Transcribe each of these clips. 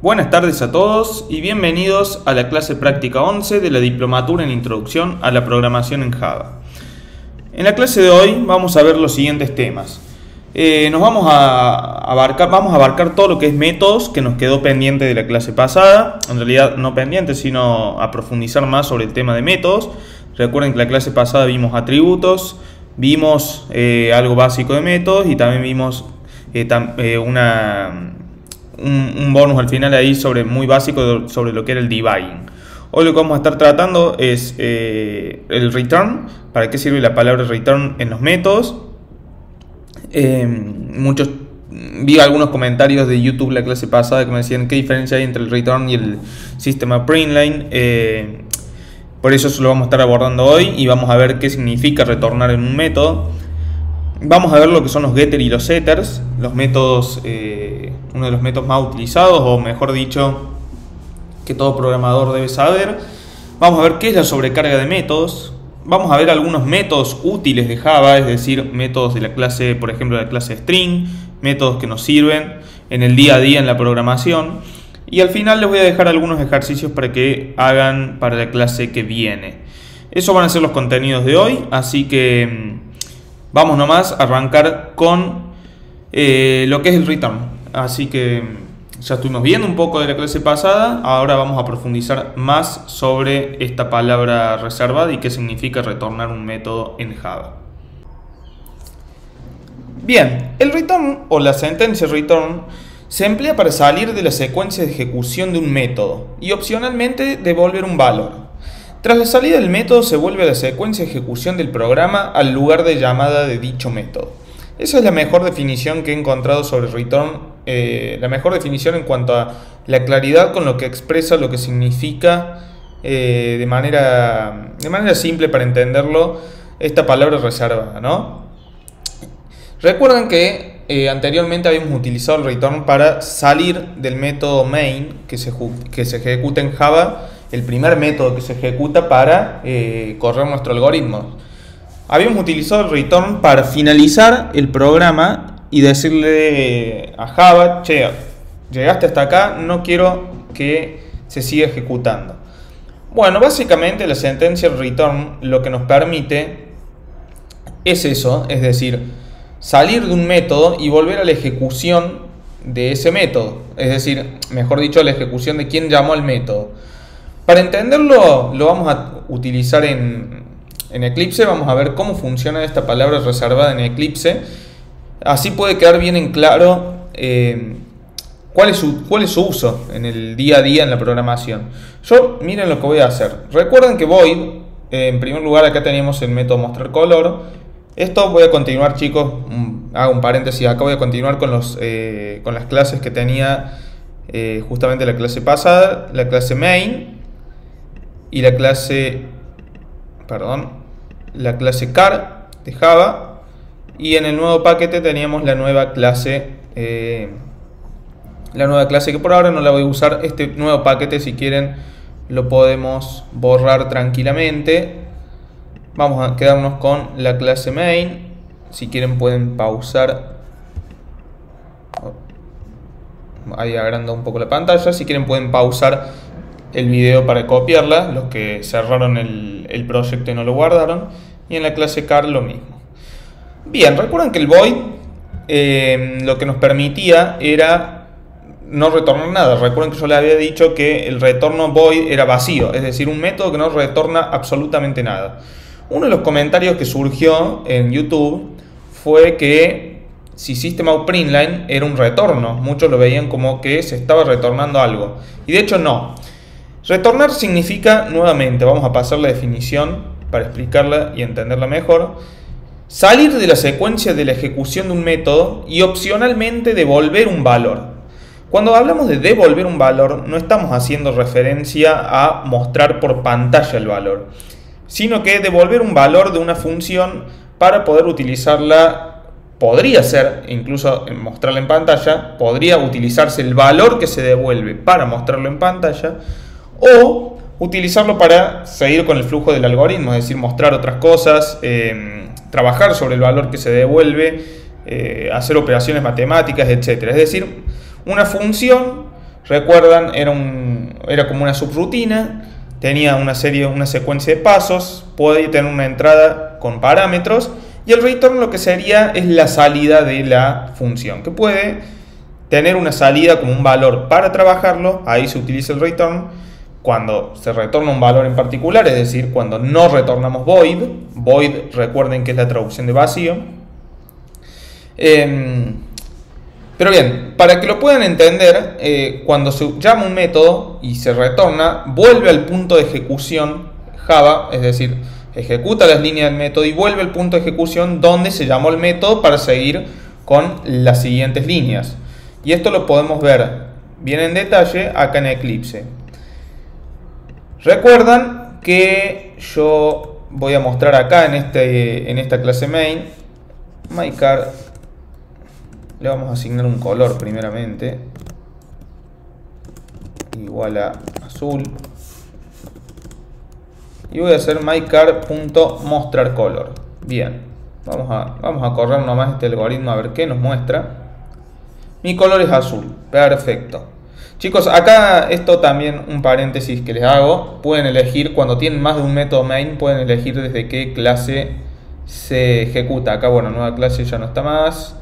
Buenas tardes a todos y bienvenidos a la clase práctica 11 de la Diplomatura en Introducción a la Programación en Java. En la clase de hoy vamos a ver los siguientes temas. Vamos a abarcar todo lo que es métodos, que nos quedó pendiente de la clase pasada. En realidad no pendiente, sino a profundizar más sobre el tema de métodos. Recuerden que la clase pasada vimos atributos, vimos algo básico de métodos y también vimos un bonus al final ahí muy básico sobre lo que era el debugging. Hoy lo que vamos a estar tratando es el return. ¿Para qué sirve la palabra return en los métodos? Vi algunos comentarios de YouTube la clase pasada que me decían qué diferencia hay entre el return y el sistema println. Por eso lo vamos a estar abordando hoy y vamos a ver qué significa retornar en un método. Vamos a ver lo que son los getters y los setters, los métodos, uno de los métodos más utilizados, o mejor dicho, que todo programador debe saber. Vamos a ver qué es la sobrecarga de métodos. Vamos a ver algunos métodos útiles de Java, es decir, métodos de la clase, por ejemplo, de la clase string, métodos que nos sirven en el día a día en la programación. Y al final les voy a dejar algunos ejercicios para que hagan para la clase que viene. Esos van a ser los contenidos de hoy, así que vamos nomás a arrancar con lo que es el return. Así que ya estuvimos viendo un poco de la clase pasada, ahora vamos a profundizar más sobre esta palabra reservada y qué significa retornar un método en Java. Bien, el return o la sentencia return se emplea para salir de la secuencia de ejecución de un método y opcionalmente devolver un valor. Tras la salida del método se vuelve a la secuencia de ejecución del programa al lugar de llamada de dicho método. Esa es la mejor definición que he encontrado sobre return, la mejor definición en cuanto a la claridad con lo que expresa lo que significa de manera simple para entenderlo esta palabra reservada, ¿no? Recuerden que anteriormente habíamos utilizado el return para salir del método main que se ejecuta en Java, el primer método que se ejecuta para correr nuestro algoritmo. Habíamos utilizado el return para finalizar el programa y decirle a Java, che, llegaste hasta acá, no quiero que se siga ejecutando. Bueno, básicamente la sentencia return lo que nos permite es eso, es decir, salir de un método y volver a la ejecución de ese método, es decir, mejor dicho, a la ejecución de quien llamó al método. Para entenderlo, lo vamos a utilizar en Eclipse. Vamos a ver cómo funciona esta palabra reservada en Eclipse. Así puede quedar bien en claro cuál es su uso en el día a día en la programación. Miren lo que voy a hacer. Recuerden que void, en primer lugar acá teníamos el método mostrar color. Esto voy a continuar, chicos, hago un paréntesis acá, voy a continuar con las clases que tenía justamente la clase pasada, la clase main y la clase car de Java, y en el nuevo paquete teníamos la nueva clase que por ahora no la voy a usar. Este nuevo paquete, si quieren, lo podemos borrar tranquilamente. Vamos a quedarnos con la clase main. Si quieren pueden pausar, ahí agrando un poco la pantalla. Si quieren pueden pausar el video para copiarla, los que cerraron el proyecto y no lo guardaron. Y en la clase car lo mismo. Bien, recuerden que el void lo que nos permitía era no retornar nada. Recuerden que yo les había dicho que el retorno void era vacío, es decir, un método que no retorna absolutamente nada. Uno de los comentarios que surgió en YouTube fue que si system.out.println era un retorno, muchos lo veían como que se estaba retornando algo, y de hecho no. Retornar significa, nuevamente, vamos a pasar la definición para explicarla y entenderla mejor: salir de la secuencia de la ejecución de un método y opcionalmente devolver un valor. Cuando hablamos de devolver un valor, no estamos haciendo referencia a mostrar por pantalla el valor, sino que devolver un valor de una función para poder utilizarla. Podría ser, incluso mostrarla en pantalla, podría utilizarse el valor que se devuelve para mostrarlo en pantalla, o utilizarlo para seguir con el flujo del algoritmo, es decir, mostrar otras cosas, trabajar sobre el valor que se devuelve, hacer operaciones matemáticas, etc. Es decir, una función Recuerdan, era como una subrutina, tenía una secuencia de pasos, podía tener una entrada con parámetros, y el return lo que sería es la salida de la función, que puede tener una salida como un valor para trabajarlo. Ahí se utiliza el return cuando se retorna un valor en particular, es decir, cuando no retornamos void. Void, recuerden que es la traducción de vacío. Pero bien, para que lo puedan entender, cuando se llama un método y se retorna, vuelve al punto de ejecución Java, es decir, ejecuta las líneas del método y vuelve al punto de ejecución donde se llamó el método para seguir con las siguientes líneas. Y esto lo podemos ver bien en detalle acá en Eclipse. Recuerdan que yo voy a mostrar acá en esta clase main, myCar, le vamos a asignar un color primeramente, igual a azul, y voy a hacer mycar.mostrarColor. Bien, vamos a correr nomás este algoritmo a ver qué nos muestra. Mi color es azul, perfecto. Chicos, acá esto también un paréntesis que les hago. Pueden elegir, cuando tienen más de un método main, pueden elegir desde qué clase se ejecuta. Acá, bueno, nueva clase ya no está más.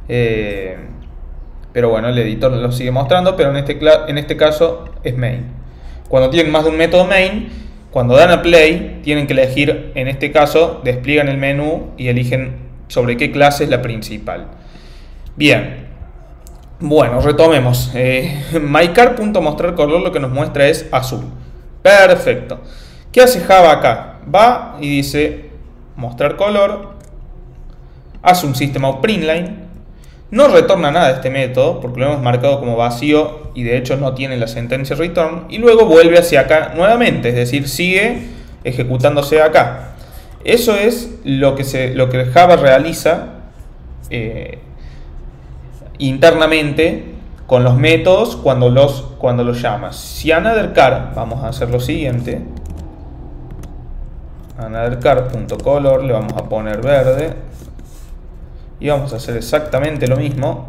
Pero bueno, el editor lo sigue mostrando, pero en este caso es main. Cuando tienen más de un método main, cuando dan a play, tienen que elegir, en este caso, despliegan el menú y eligen sobre qué clase es la principal. Bien. Bueno, retomemos. mycar.mostrarColor lo que nos muestra es azul. Perfecto. ¿Qué hace Java acá? Va y dice mostrar color, hace un system.out.println, no retorna nada de este método porque lo hemos marcado como vacío y de hecho no tiene la sentencia return, y luego vuelve hacia acá nuevamente, es decir, sigue ejecutándose acá. Eso es lo que Java realiza internamente con los métodos cuando los llamas. Si anotherCar, vamos a hacer lo siguiente, anotherCar.color, le vamos a poner verde y vamos a hacer exactamente lo mismo.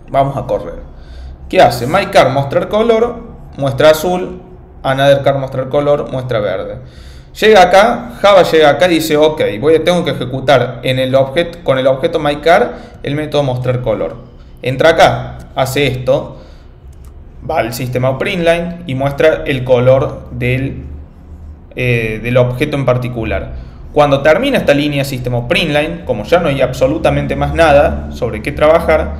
Vamos a correr. ¿Qué hace? myCar mostrar color, muestra azul, anotherCar mostrar color, muestra verde. Llega acá, Java llega acá y dice, ok, tengo que ejecutar con el objeto myCar el método mostrar color. Entra acá, hace esto, va al system.out.println y muestra el color del objeto en particular. Cuando termina esta línea system.out.println, como ya no hay absolutamente más nada sobre qué trabajar,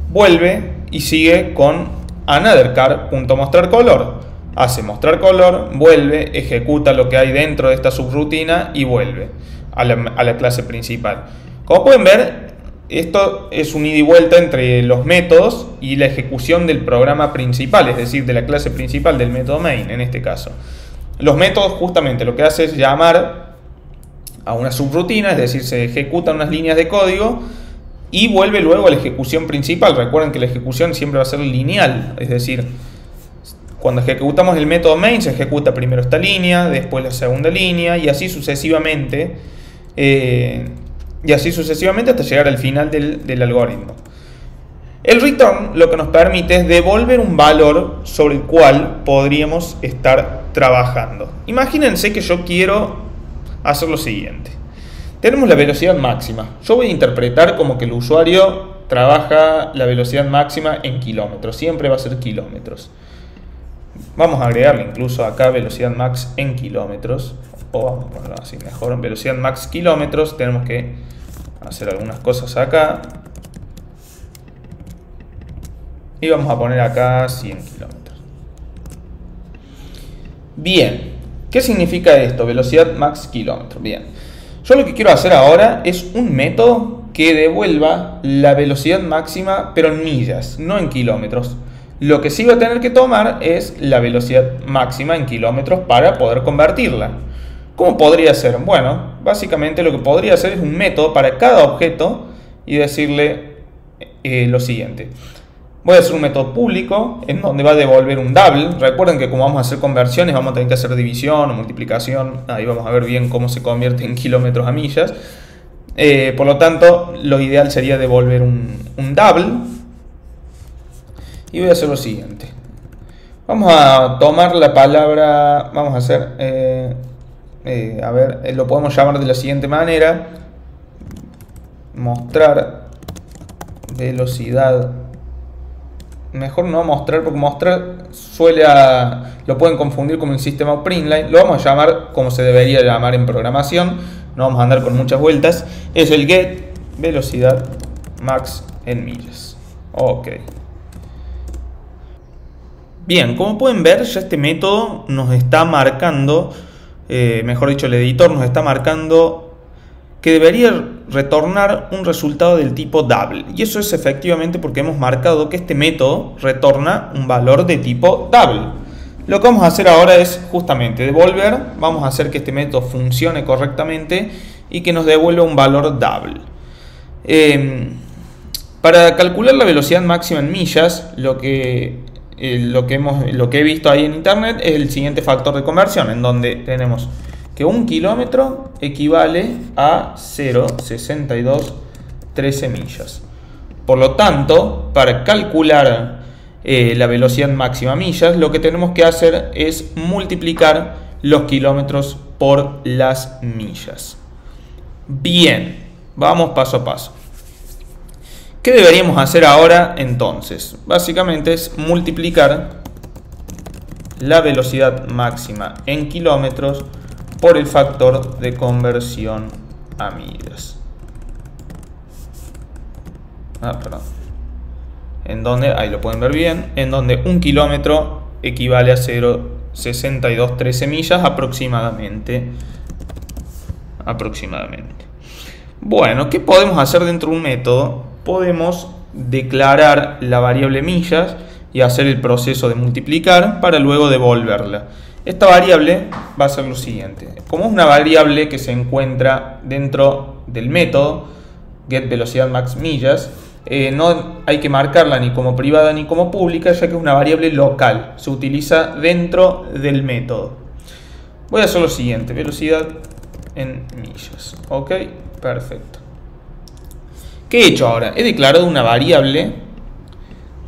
vuelve y sigue con anotherCar.mostrarColor. Hace mostrar color, vuelve, ejecuta lo que hay dentro de esta subrutina y vuelve a la clase principal. Como pueden ver, esto es un ida y vuelta entre los métodos y la ejecución del programa principal, es decir, de la clase principal del método main en este caso. Los métodos justamente lo que hace es llamar a una subrutina, es decir, se ejecutan unas líneas de código y vuelve luego a la ejecución principal. Recuerden que la ejecución siempre va a ser lineal, es decir, cuando ejecutamos el método main se ejecuta primero esta línea, después la segunda línea y así sucesivamente hasta llegar al final del algoritmo. El return lo que nos permite es devolver un valor sobre el cual podríamos estar trabajando. Imagínense que yo quiero hacer lo siguiente. Tenemos la velocidad máxima. Yo voy a interpretar como que el usuario trabaja la velocidad máxima en kilómetros. Siempre va a ser kilómetros. Vamos a agregarle incluso acá velocidad max en kilómetros, o vamos a ponerlo así mejor, velocidad max kilómetros. Tenemos que hacer algunas cosas acá y vamos a poner acá 100 kilómetros. Bien, ¿qué significa esto? Velocidad max kilómetros. Bien, yo lo que quiero hacer ahora es un método que devuelva la velocidad máxima pero en millas, no en kilómetros. Lo que sí va a tener que tomar es la velocidad máxima en kilómetros para poder convertirla. ¿Cómo podría ser? Bueno, básicamente lo que podría hacer es un método para cada objeto y decirle lo siguiente. Voy a hacer un método público en donde va a devolver un double. Recuerden que como vamos a hacer conversiones vamos a tener que hacer división o multiplicación. Ahí vamos a ver bien cómo se convierte en kilómetros a millas. Por lo tanto, lo ideal sería devolver un double. Y voy a hacer lo siguiente. Vamos a tomar la palabra, vamos a hacer, a ver, lo podemos llamar de la siguiente manera. Mostrar velocidad. Mejor no mostrar, porque mostrar lo pueden confundir con el sistema Println. Lo vamos a llamar como se debería llamar en programación. No vamos a andar con muchas vueltas. Es el get velocidad max en millas. Ok. Bien, como pueden ver, ya este método nos está marcando, mejor dicho, el editor nos está marcando que debería retornar un resultado del tipo double. Y eso es efectivamente porque hemos marcado que este método retorna un valor de tipo double. Lo que vamos a hacer ahora es justamente devolver, vamos a hacer que este método funcione correctamente y que nos devuelva un valor double. Para calcular la velocidad máxima en millas, lo que he visto ahí en internet es el siguiente factor de conversión, en donde tenemos que 1 kilómetro equivale a 0,6213 millas. Por lo tanto, para calcular la velocidad máxima millas, lo que tenemos que hacer es multiplicar los kilómetros por las millas. Bien, vamos paso a paso. ¿Qué deberíamos hacer ahora entonces? Básicamente es multiplicar la velocidad máxima en kilómetros por el factor de conversión a millas. Perdón. En donde, ahí lo pueden ver bien, en donde 1 kilómetro equivale a 0,6213 millas aproximadamente. Bueno, ¿qué podemos hacer dentro de un método? Podemos declarar la variable millas y hacer el proceso de multiplicar para luego devolverla. Esta variable va a ser lo siguiente. Como es una variable que se encuentra dentro del método getVelocidadMaxMillas, no hay que marcarla ni como privada ni como pública, ya que es una variable local. Se utiliza dentro del método. Voy a hacer lo siguiente. Velocidad en millas. Ok, perfecto. ¿Qué he hecho ahora? He declarado una variable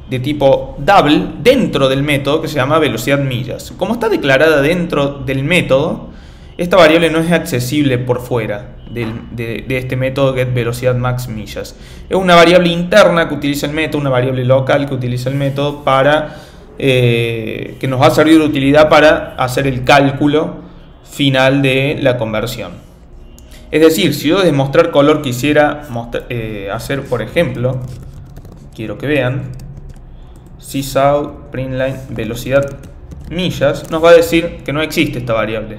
de tipo double dentro del método que se llama velocidad millas. Como está declarada dentro del método, esta variable no es accesible por fuera de este método getVelocidadMaxMillas. Es una variable interna que utiliza el método, una variable local que utiliza el método para que nos va a servir de utilidad para hacer el cálculo final de la conversión. Es decir, si yo de mostrar color quisiera hacer, por ejemplo, quiero que vean, sysaw.println velocidad millas, nos va a decir que no existe esta variable.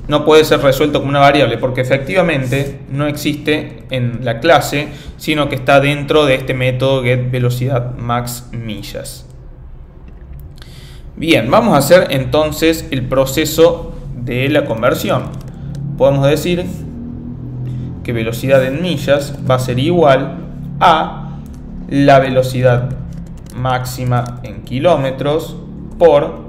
No puede ser resuelto como una variable porque efectivamente no existe en la clase, sino que está dentro de este método getVelocidadMaxMillas. Bien, vamos a hacer entonces el proceso de la conversión. Podemos decir que velocidad en millas va a ser igual a la velocidad máxima en kilómetros por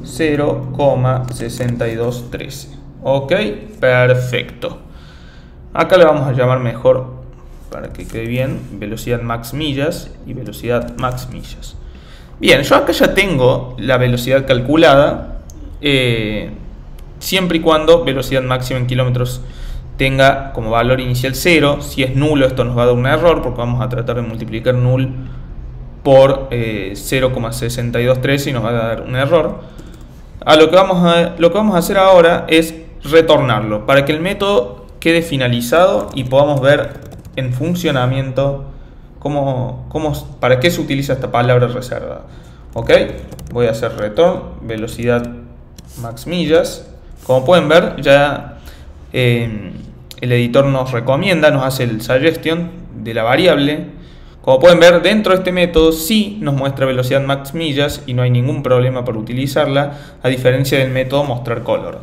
0,6213. Ok, perfecto. Acá le vamos a llamar mejor, para que quede bien, velocidad max millas y velocidad max millas. Bien, yo acá ya tengo la velocidad calculada, siempre y cuando velocidad máxima en kilómetros tenga como valor inicial 0. Si es nulo, esto nos va a dar un error porque vamos a tratar de multiplicar null por 0,6213 y nos va a dar un error. Lo que vamos a hacer ahora es retornarlo para que el método quede finalizado y podamos ver en funcionamiento para qué se utiliza esta palabra reserva. Ok, voy a hacer return velocidad max millas. Como pueden ver, ya el editor nos recomienda, nos hace el suggestion de la variable. Como pueden ver, dentro de este método sí nos muestra velocidad max millas y no hay ningún problema para utilizarla, a diferencia del método mostrar color.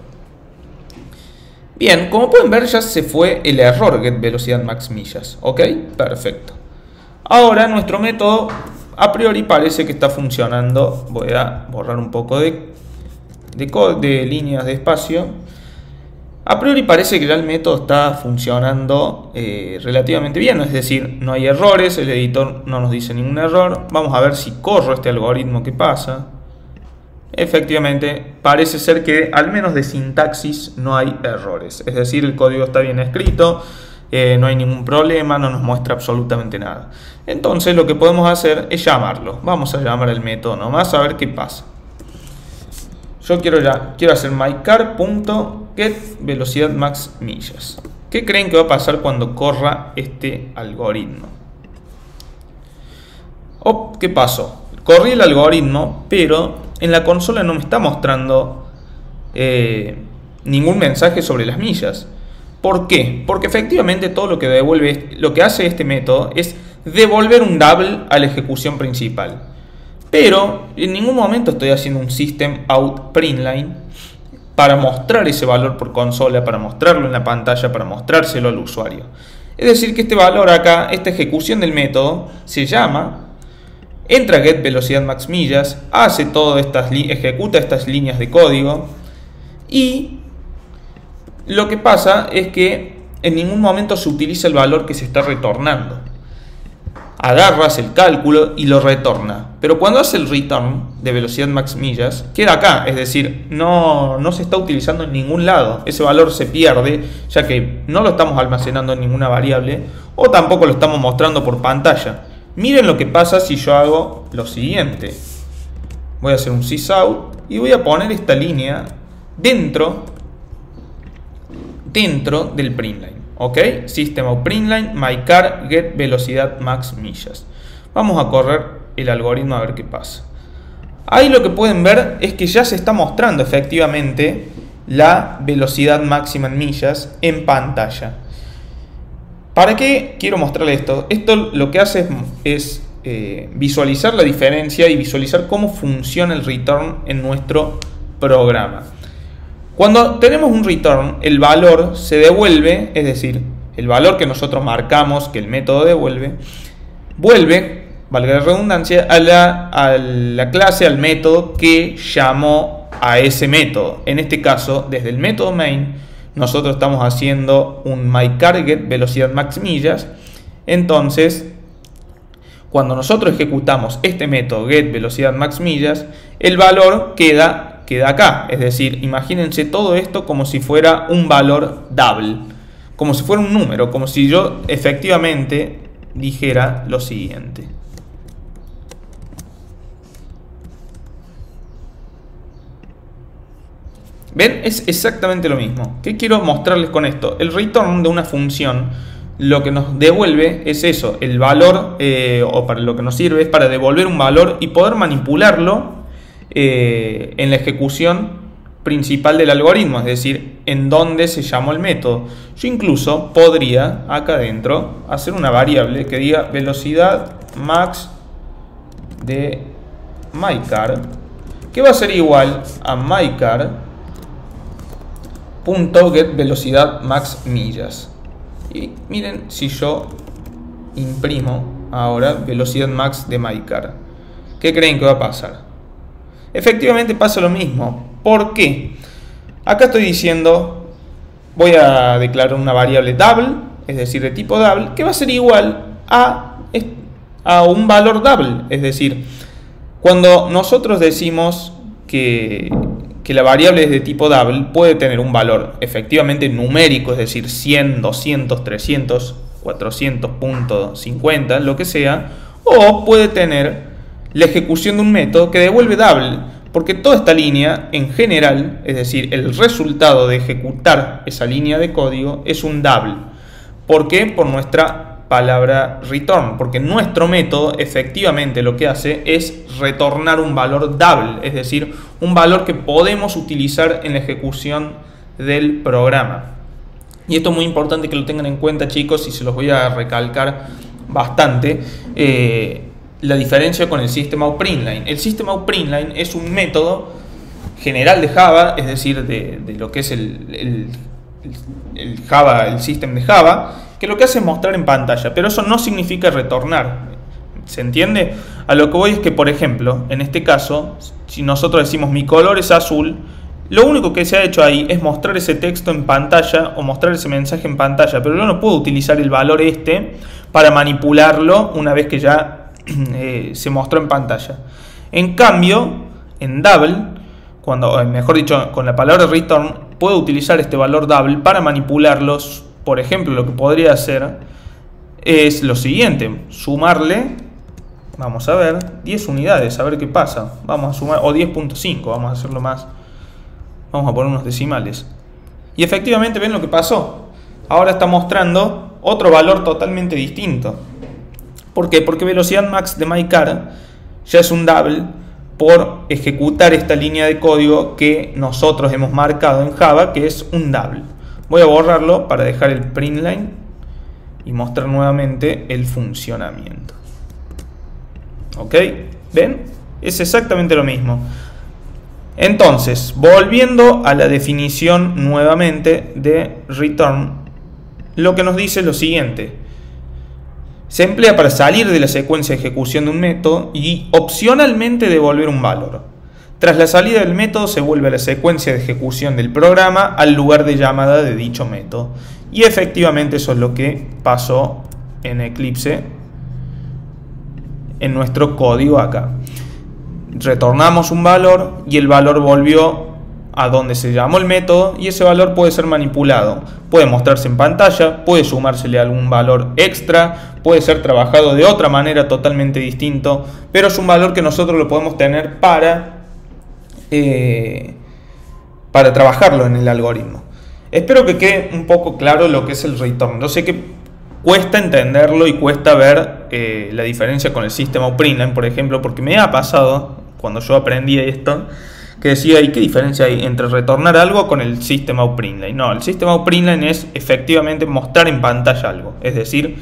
Bien, como pueden ver, ya se fue el error getVelocidadMaxMillas. Ok, perfecto. Ahora nuestro método a priori parece que está funcionando. Voy a borrar un poco de líneas de espacio. A priori parece que ya el método está funcionando relativamente bien, es decir, no hay errores, el editor no nos dice ningún error. Vamos a ver si corro este algoritmo, qué pasa. Efectivamente, parece ser que al menos de sintaxis no hay errores, es decir, el código está bien escrito, no hay ningún problema, no nos muestra absolutamente nada. Entonces lo que podemos hacer es llamarlo. Vamos a llamar el método nomás a ver qué pasa. Yo quiero hacer mycar.getVelocidadMaxMillas. ¿Qué creen que va a pasar cuando corra este algoritmo? Oh, ¿qué pasó? Corrí el algoritmo, pero en la consola no me está mostrando ningún mensaje sobre las millas. ¿Por qué? Porque efectivamente todo lo que hace este método es devolver un double a la ejecución principal. Pero en ningún momento estoy haciendo un system out println para mostrar ese valor por consola, para mostrarlo en la pantalla, para mostrárselo al usuario. Es decir, que este valor acá, esta ejecución del método, se llama, entra a getVelocidadMaxMillas, hace ejecuta estas líneas de código y lo que pasa es que en ningún momento se utiliza el valor que se está retornando. Agarras el cálculo y lo retorna. Pero cuando hace el return de velocidad max millas, queda acá. Es decir, no se está utilizando en ningún lado. Ese valor se pierde, ya que no lo estamos almacenando en ninguna variable, o tampoco lo estamos mostrando por pantalla. Miren lo que pasa si yo hago lo siguiente. Voy a hacer un sysout y voy a poner esta línea dentro del println. ¿Ok? System.out.println mycar get velocidad max millas. Vamos a correr el algoritmo a ver qué pasa. Ahí lo que pueden ver es que ya se está mostrando efectivamente la velocidad máxima en millas en pantalla. ¿Para qué quiero mostrarles esto? Esto lo que hace es visualizar la diferencia y visualizar cómo funciona el return en nuestro programa. Cuando tenemos un return, el valor se devuelve, es decir, el valor que nosotros marcamos, que el método devuelve, vuelve, valga la redundancia, a la clase, al método que llamó a ese método. En este caso, desde el método main, nosotros estamos haciendo un myCarGetVelocidadMaxMillas. Entonces, cuando nosotros ejecutamos este método getVelocidadMaxMillas, el valor queda acá. Es decir, imagínense todo esto como si fuera un valor double, como si fuera un número, como si yo efectivamente dijera lo siguiente. ¿Ven? Es exactamente lo mismo. ¿Qué quiero mostrarles con esto? El return de una función lo que nos devuelve es eso, el valor, o para lo que nos sirve es para devolver un valor y poder manipularlo en la ejecución principal del algoritmo, es decir, en donde se llamó el método. Yo incluso podría acá adentro hacer una variable que diga velocidad max de mycar, que va a ser igual a mycar.getVelocidadMaxMillas. Y miren, si yo imprimo ahora velocidad max de mycar, ¿qué creen que va a pasar? Efectivamente pasa lo mismo. ¿Por qué? Acá estoy diciendo, voy a declarar una variable double, es decir, de tipo double, que va a ser igual a un valor double. Es decir, cuando nosotros decimos que la variable es de tipo double, puede tener un valor efectivamente numérico, es decir, 100, 200, 300, 400.50, lo que sea, o puede tener la ejecución de un método que devuelve double, porque toda esta línea en general, es decir, el resultado de ejecutar esa línea de código es un double. ¿Por qué? Por nuestra palabra return, porque nuestro método efectivamente lo que hace es retornar un valor double, es decir, un valor que podemos utilizar en la ejecución del programa. Y esto es muy importante que lo tengan en cuenta, chicos, y se los voy a recalcar bastante. La diferencia con el system.out.println. El system.out.println es un método general de Java, es decir, de lo que es el Java, el system de Java, que lo que hace es mostrar en pantalla, pero eso no significa retornar. ¿Se entiende? A lo que voy es que, por ejemplo, en este caso, si nosotros decimos mi color es azul, Lo único que se ha hecho ahí es mostrar ese texto en pantalla o mostrar ese mensaje en pantalla, pero yo no puedo utilizar el valor para manipularlo una vez que ya se mostró en pantalla. En cambio, en double, mejor dicho, con la palabra return, puedo utilizar este valor double para manipularlos. Por ejemplo, lo que podría hacer es lo siguiente: sumarle, vamos a ver, 10 unidades, a ver qué pasa. Vamos a sumar, o 10.5, vamos a hacerlo más. Vamos a poner unos decimales. Y efectivamente, ¿ven lo que pasó? Ahora está mostrando otro valor totalmente distinto. ¿Por qué? Porque velocidad max de myCar ya es un double por ejecutar esta línea de código que nosotros hemos marcado en Java, que es un double. Voy a borrarlo para dejar el println y mostrar nuevamente el funcionamiento. ¿Ok? ¿Ven? Es exactamente lo mismo. Entonces, volviendo a la definición nuevamente de return, lo que nos dice es lo siguiente: se emplea para salir de la secuencia de ejecución de un método y opcionalmente devolver un valor. Tras la salida del método se vuelve a la secuencia de ejecución del programa al lugar de llamada de dicho método. Y efectivamente eso es lo que pasó en Eclipse, en nuestro código acá. Retornamos un valor y el valor volvió a donde se llamó el método, y ese valor puede ser manipulado, puede mostrarse en pantalla, puede sumársele algún valor extra, puede ser trabajado de otra manera totalmente distinto, pero es un valor que nosotros lo podemos tener para trabajarlo en el algoritmo. Espero que quede un poco claro lo que es el return. Yo sé que cuesta entenderlo y cuesta ver la diferencia con el System Out Println, por ejemplo, porque me ha pasado cuando yo aprendí esto, que decía, ¿y qué diferencia hay entre retornar algo con el System Out Println? No, el System Out Println es efectivamente mostrar en pantalla algo, es decir,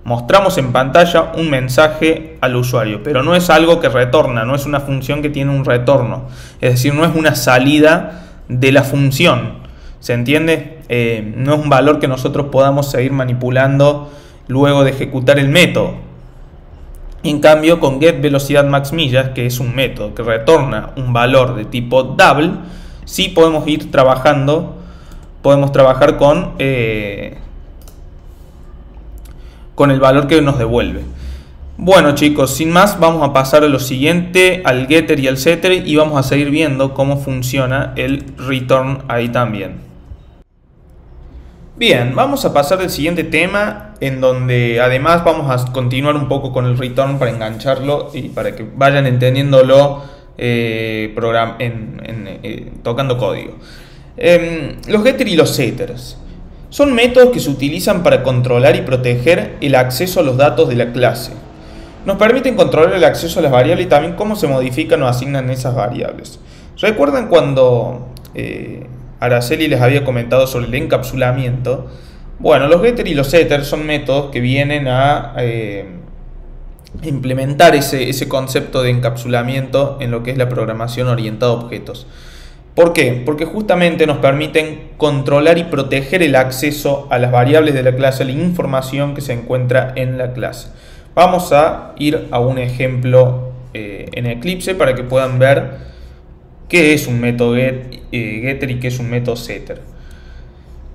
mostramos en pantalla un mensaje al usuario, pero no es algo que retorna, no es una función que tiene un retorno, es decir, no es una salida de la función, ¿se entiende? No es un valor que nosotros podamos seguir manipulando luego de ejecutar el método. En cambio, con getVelocidadMaxMillas, que es un método que retorna un valor de tipo double, sí podemos ir trabajando, podemos trabajar con el valor que nos devuelve. Bueno, chicos, sin más, vamos a pasar a lo siguiente, al getter y al setter, y vamos a seguir viendo cómo funciona el return ahí también. Bien, vamos a pasar al siguiente tema, en donde además vamos a continuar un poco con el return para engancharlo y para que vayan entendiéndolo tocando código. Los getters y los setters son métodos que se utilizan para controlar y proteger el acceso a los datos de la clase. Nos permiten controlar el acceso a las variables y también cómo se modifican o asignan esas variables. ¿Recuerdan cuando Araceli les había comentado sobre el encapsulamiento? Bueno, los getters y los setters son métodos que vienen a implementar ese concepto de encapsulamiento en lo que es la programación orientada a objetos. ¿Por qué? Porque justamente nos permiten controlar y proteger el acceso a las variables de la clase, a la información que se encuentra en la clase. Vamos a ir a un ejemplo en Eclipse para que puedan ver qué es un método getter y qué es un método setter.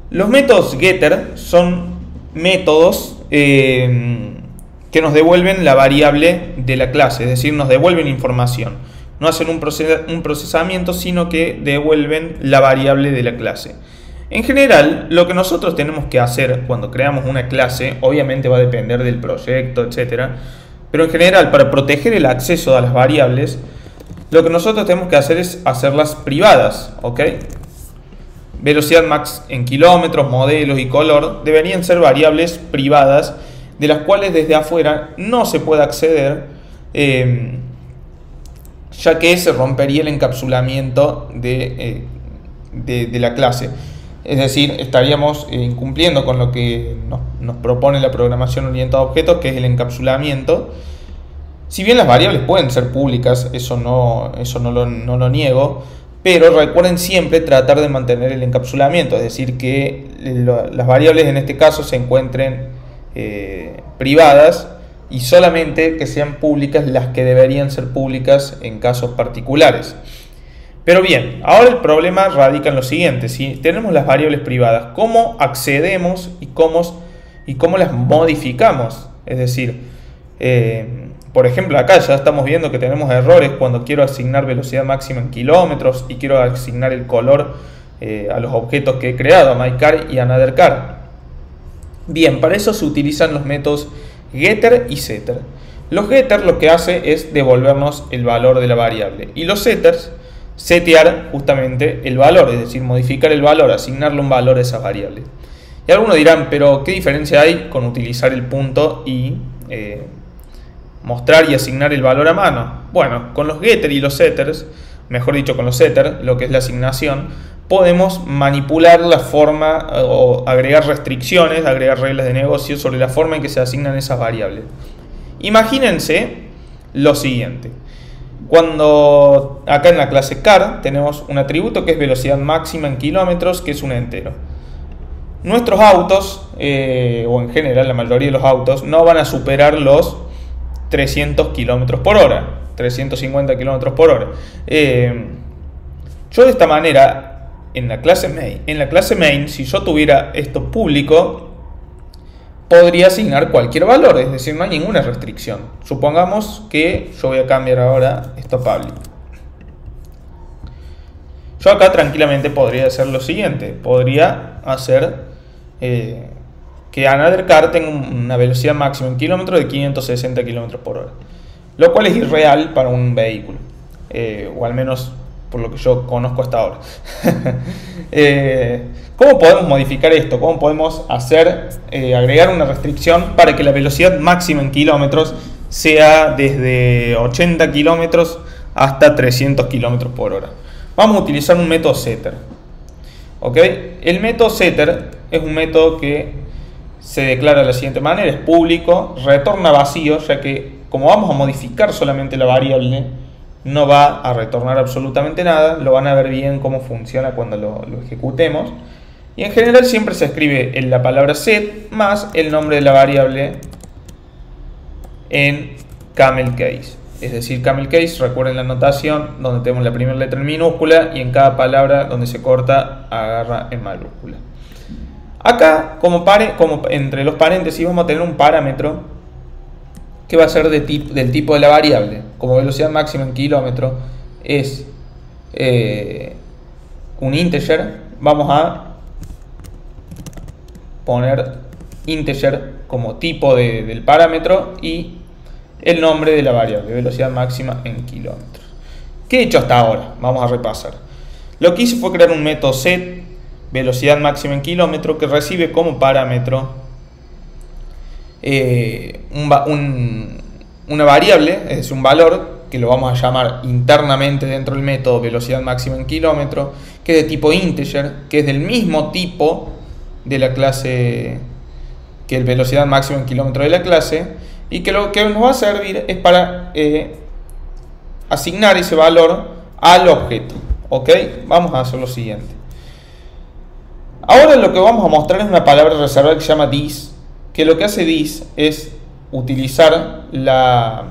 Los métodos getter son métodos que nos devuelven la variable de la clase, es decir, nos devuelven información. No hacen un procesamiento, sino que devuelven la variable de la clase. En general, lo que nosotros tenemos que hacer cuando creamos una clase, obviamente va a depender del proyecto, etc. Pero en general, para proteger el acceso a las variables, lo que nosotros tenemos que hacer es hacerlas privadas, ¿ok? Velocidad max en kilómetros, modelos y color deberían ser variables privadas de las cuales desde afuera no se puede acceder, ya que se rompería el encapsulamiento de la clase. Es decir, estaríamos incumpliendo con lo que nos propone la programación orientada a objetos, que es el encapsulamiento. Si bien las variables pueden ser públicas, eso no lo niego, pero recuerden siempre tratar de mantener el encapsulamiento, es decir, que las variables en este caso se encuentren privadas y solamente que sean públicas las que deberían ser públicas en casos particulares. Pero bien, ahora el problema radica en lo siguiente. Si tenemos las variables privadas, ¿cómo accedemos y cómo las modificamos? Es decir, por ejemplo, acá ya estamos viendo que tenemos errores cuando quiero asignar velocidad máxima en kilómetros y quiero asignar el color a los objetos que he creado, a myCar y anotherCar. Bien, para eso se utilizan los métodos getter y setter. Los getter lo que hace es devolvernos el valor de la variable y los setters setear justamente el valor, es decir, modificar el valor, asignarle un valor a esa variable. Y algunos dirán, pero ¿qué diferencia hay con utilizar el punto y mostrar y asignar el valor a mano? Bueno, con los getter y los setters, mejor dicho con los setters, lo que es la asignación, podemos manipular la forma o agregar restricciones, agregar reglas de negocio sobre la forma en que se asignan esas variables. Imagínense lo siguiente. Cuando acá en la clase car tenemos un atributo que es velocidad máxima en kilómetros, que es un entero. Nuestros autos, o en general la mayoría de los autos, no van a superar los 300 km por hora, 350 km por hora. Yo de esta manera, en la clase main, si yo tuviera esto público, podría asignar cualquier valor, es decir, no hay ninguna restricción. Supongamos que yo voy a cambiar ahora esto a public. Yo acá tranquilamente podría hacer lo siguiente, podría hacer que anotherCar tenga una velocidad máxima en kilómetros de 560 km por hora, lo cual es irreal para un vehículo, o al menos por lo que yo conozco hasta ahora. ¿Cómo podemos modificar esto? ¿Cómo podemos hacer, agregar una restricción para que la velocidad máxima en kilómetros sea desde 80 kilómetros hasta 300 kilómetros por hora? Vamos a utilizar un método setter. ¿Ok? El método setter es un método que se declara de la siguiente manera: es público, retorna vacío, ya que como vamos a modificar solamente la variable, no va a retornar absolutamente nada. Lo van a ver bien cómo funciona cuando lo ejecutemos. Y en general siempre se escribe en la palabra set más el nombre de la variable en camel case. Es decir, camel case, recuerden la notación donde tenemos la primera letra en minúscula y en cada palabra donde se corta agarra en mayúscula. Acá, como entre los paréntesis, vamos a tener un parámetro que va a ser del tipo de la variable. Como velocidad máxima en kilómetros es un integer, vamos a poner integer como tipo del parámetro y el nombre de la variable, velocidad máxima en kilómetros. ¿Qué he hecho hasta ahora? Vamos a repasar. Lo que hice fue crear un método set, velocidad máxima en kilómetros, que recibe como parámetro una variable, es decir, un valor que lo vamos a llamar internamente dentro del método velocidad máxima en kilómetros, que es de tipo integer, que es del mismo tipo de la clase que el velocidad máxima en kilómetros de la clase, y que lo que nos va a servir es para asignar ese valor al objeto. ¿Ok? Vamos a hacer lo siguiente. Ahora lo que vamos a mostrar es una palabra reservada que se llama this, que lo que hace this es utilizar de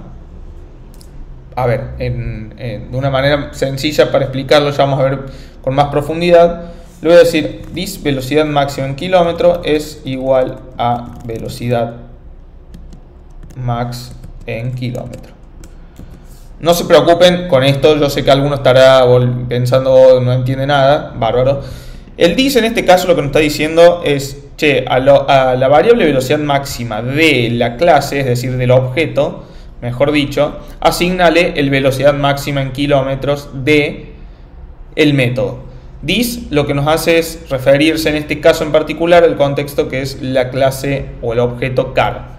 una manera sencilla para explicarlo, ya vamos a ver con más profundidad. Le voy a decir this velocidad máxima en kilómetros es igual a velocidad max en kilómetros. No se preocupen con esto, yo sé que alguno estará pensando, oh, no entiende nada, bárbaro. El this en este caso lo que nos está diciendo es, che, a la variable velocidad máxima de la clase, es decir, del objeto, mejor dicho, asignale el velocidad máxima en kilómetros de el método. This lo que nos hace es referirse en este caso en particular al contexto que es la clase o el objeto car.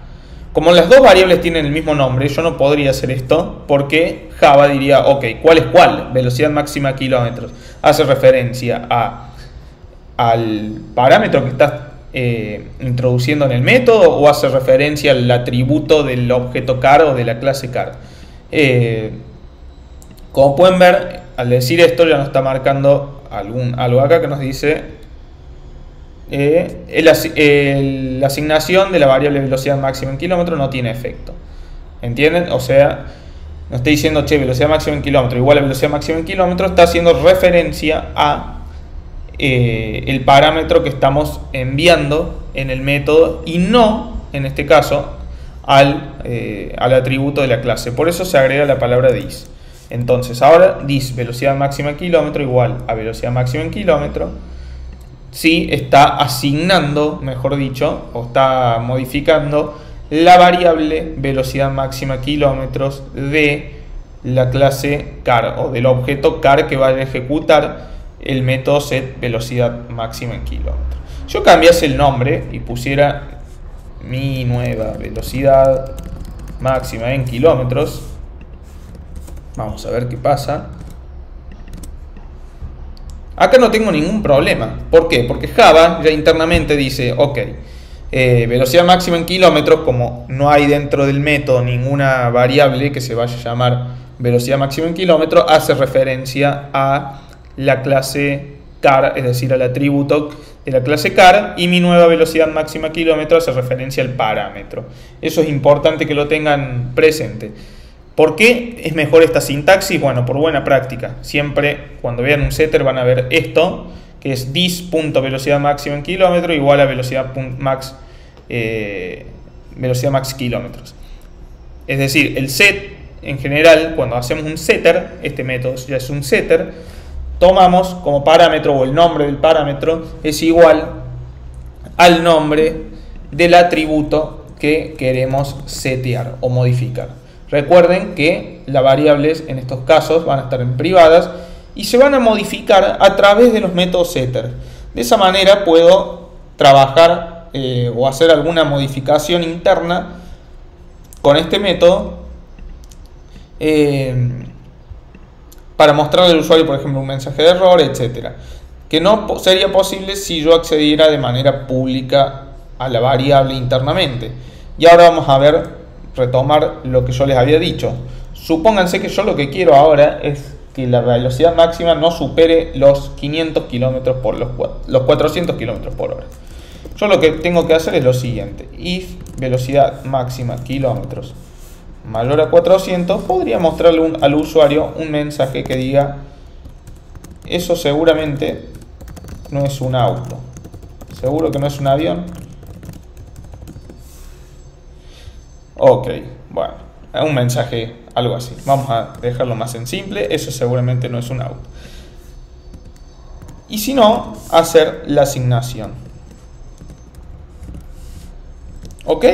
Como las dos variables tienen el mismo nombre, yo no podría hacer esto porque Java diría, ok, ¿cuál es cuál? Velocidad máxima kilómetros. Hace referencia al parámetro que estás introduciendo en el método o hace referencia al atributo del objeto car o de la clase car. Como pueden ver, al decir esto ya nos está marcando algo acá que nos dice la asignación de la variable velocidad máxima en kilómetros no tiene efecto. ¿Entienden? O sea, nos está diciendo, che, velocidad máxima en kilómetros igual a velocidad máxima en kilómetros, está haciendo referencia a el parámetro que estamos enviando en el método y no, en este caso, al atributo de la clase. Por eso se agrega la palabra dis. Entonces, ahora dis velocidad máxima en kilómetro igual a velocidad máxima en kilómetro. Sí, está asignando, mejor dicho, o está modificando la variable velocidad máxima kilómetros de la clase car o del objeto car que vaya a ejecutar el método set velocidad máxima en kilómetros. Yo cambiase el nombre y pusiera mi nueva velocidad máxima en kilómetros. Vamos a ver qué pasa. Acá no tengo ningún problema. ¿Por qué? Porque Java ya internamente dice, ok, velocidad máxima en kilómetros, como no hay dentro del método ninguna variable que se vaya a llamar velocidad máxima en kilómetros, hace referencia a la clase car, es decir, al atributo de la clase car, y mi nueva velocidad máxima kilómetro hace referencia al parámetro. Eso es importante que lo tengan presente. ¿Por qué es mejor esta sintaxis? Bueno, por buena práctica. Siempre cuando vean un setter van a ver esto, que es dis.velocidad máxima en kilómetro igual a velocidad max kilómetros. Es decir, el set en general, cuando hacemos un setter, este método ya es un setter, tomamos como parámetro, o el nombre del parámetro es igual al nombre del atributo que queremos setear o modificar. Recuerden que las variables en estos casos van a estar en privadas y se van a modificar a través de los métodos setter. De esa manera puedo trabajar o hacer alguna modificación interna con este método para mostrarle al usuario, por ejemplo, un mensaje de error, etcétera, que no sería posible si yo accediera de manera pública a la variable internamente. Y ahora vamos a retomar lo que yo les había dicho. Supónganse que yo lo que quiero ahora es que la velocidad máxima no supere los 500 km por los 400 km por hora. Yo lo que tengo que hacer es lo siguiente: if velocidad máxima kilómetros mayor a 400, podría mostrarle al usuario un mensaje que diga: eso seguramente no es un auto, seguro que no es un avión. Ok, bueno, un mensaje, algo así. Vamos a dejarlo más en simple: eso seguramente no es un auto. Y si no, hacer la asignación. Ok,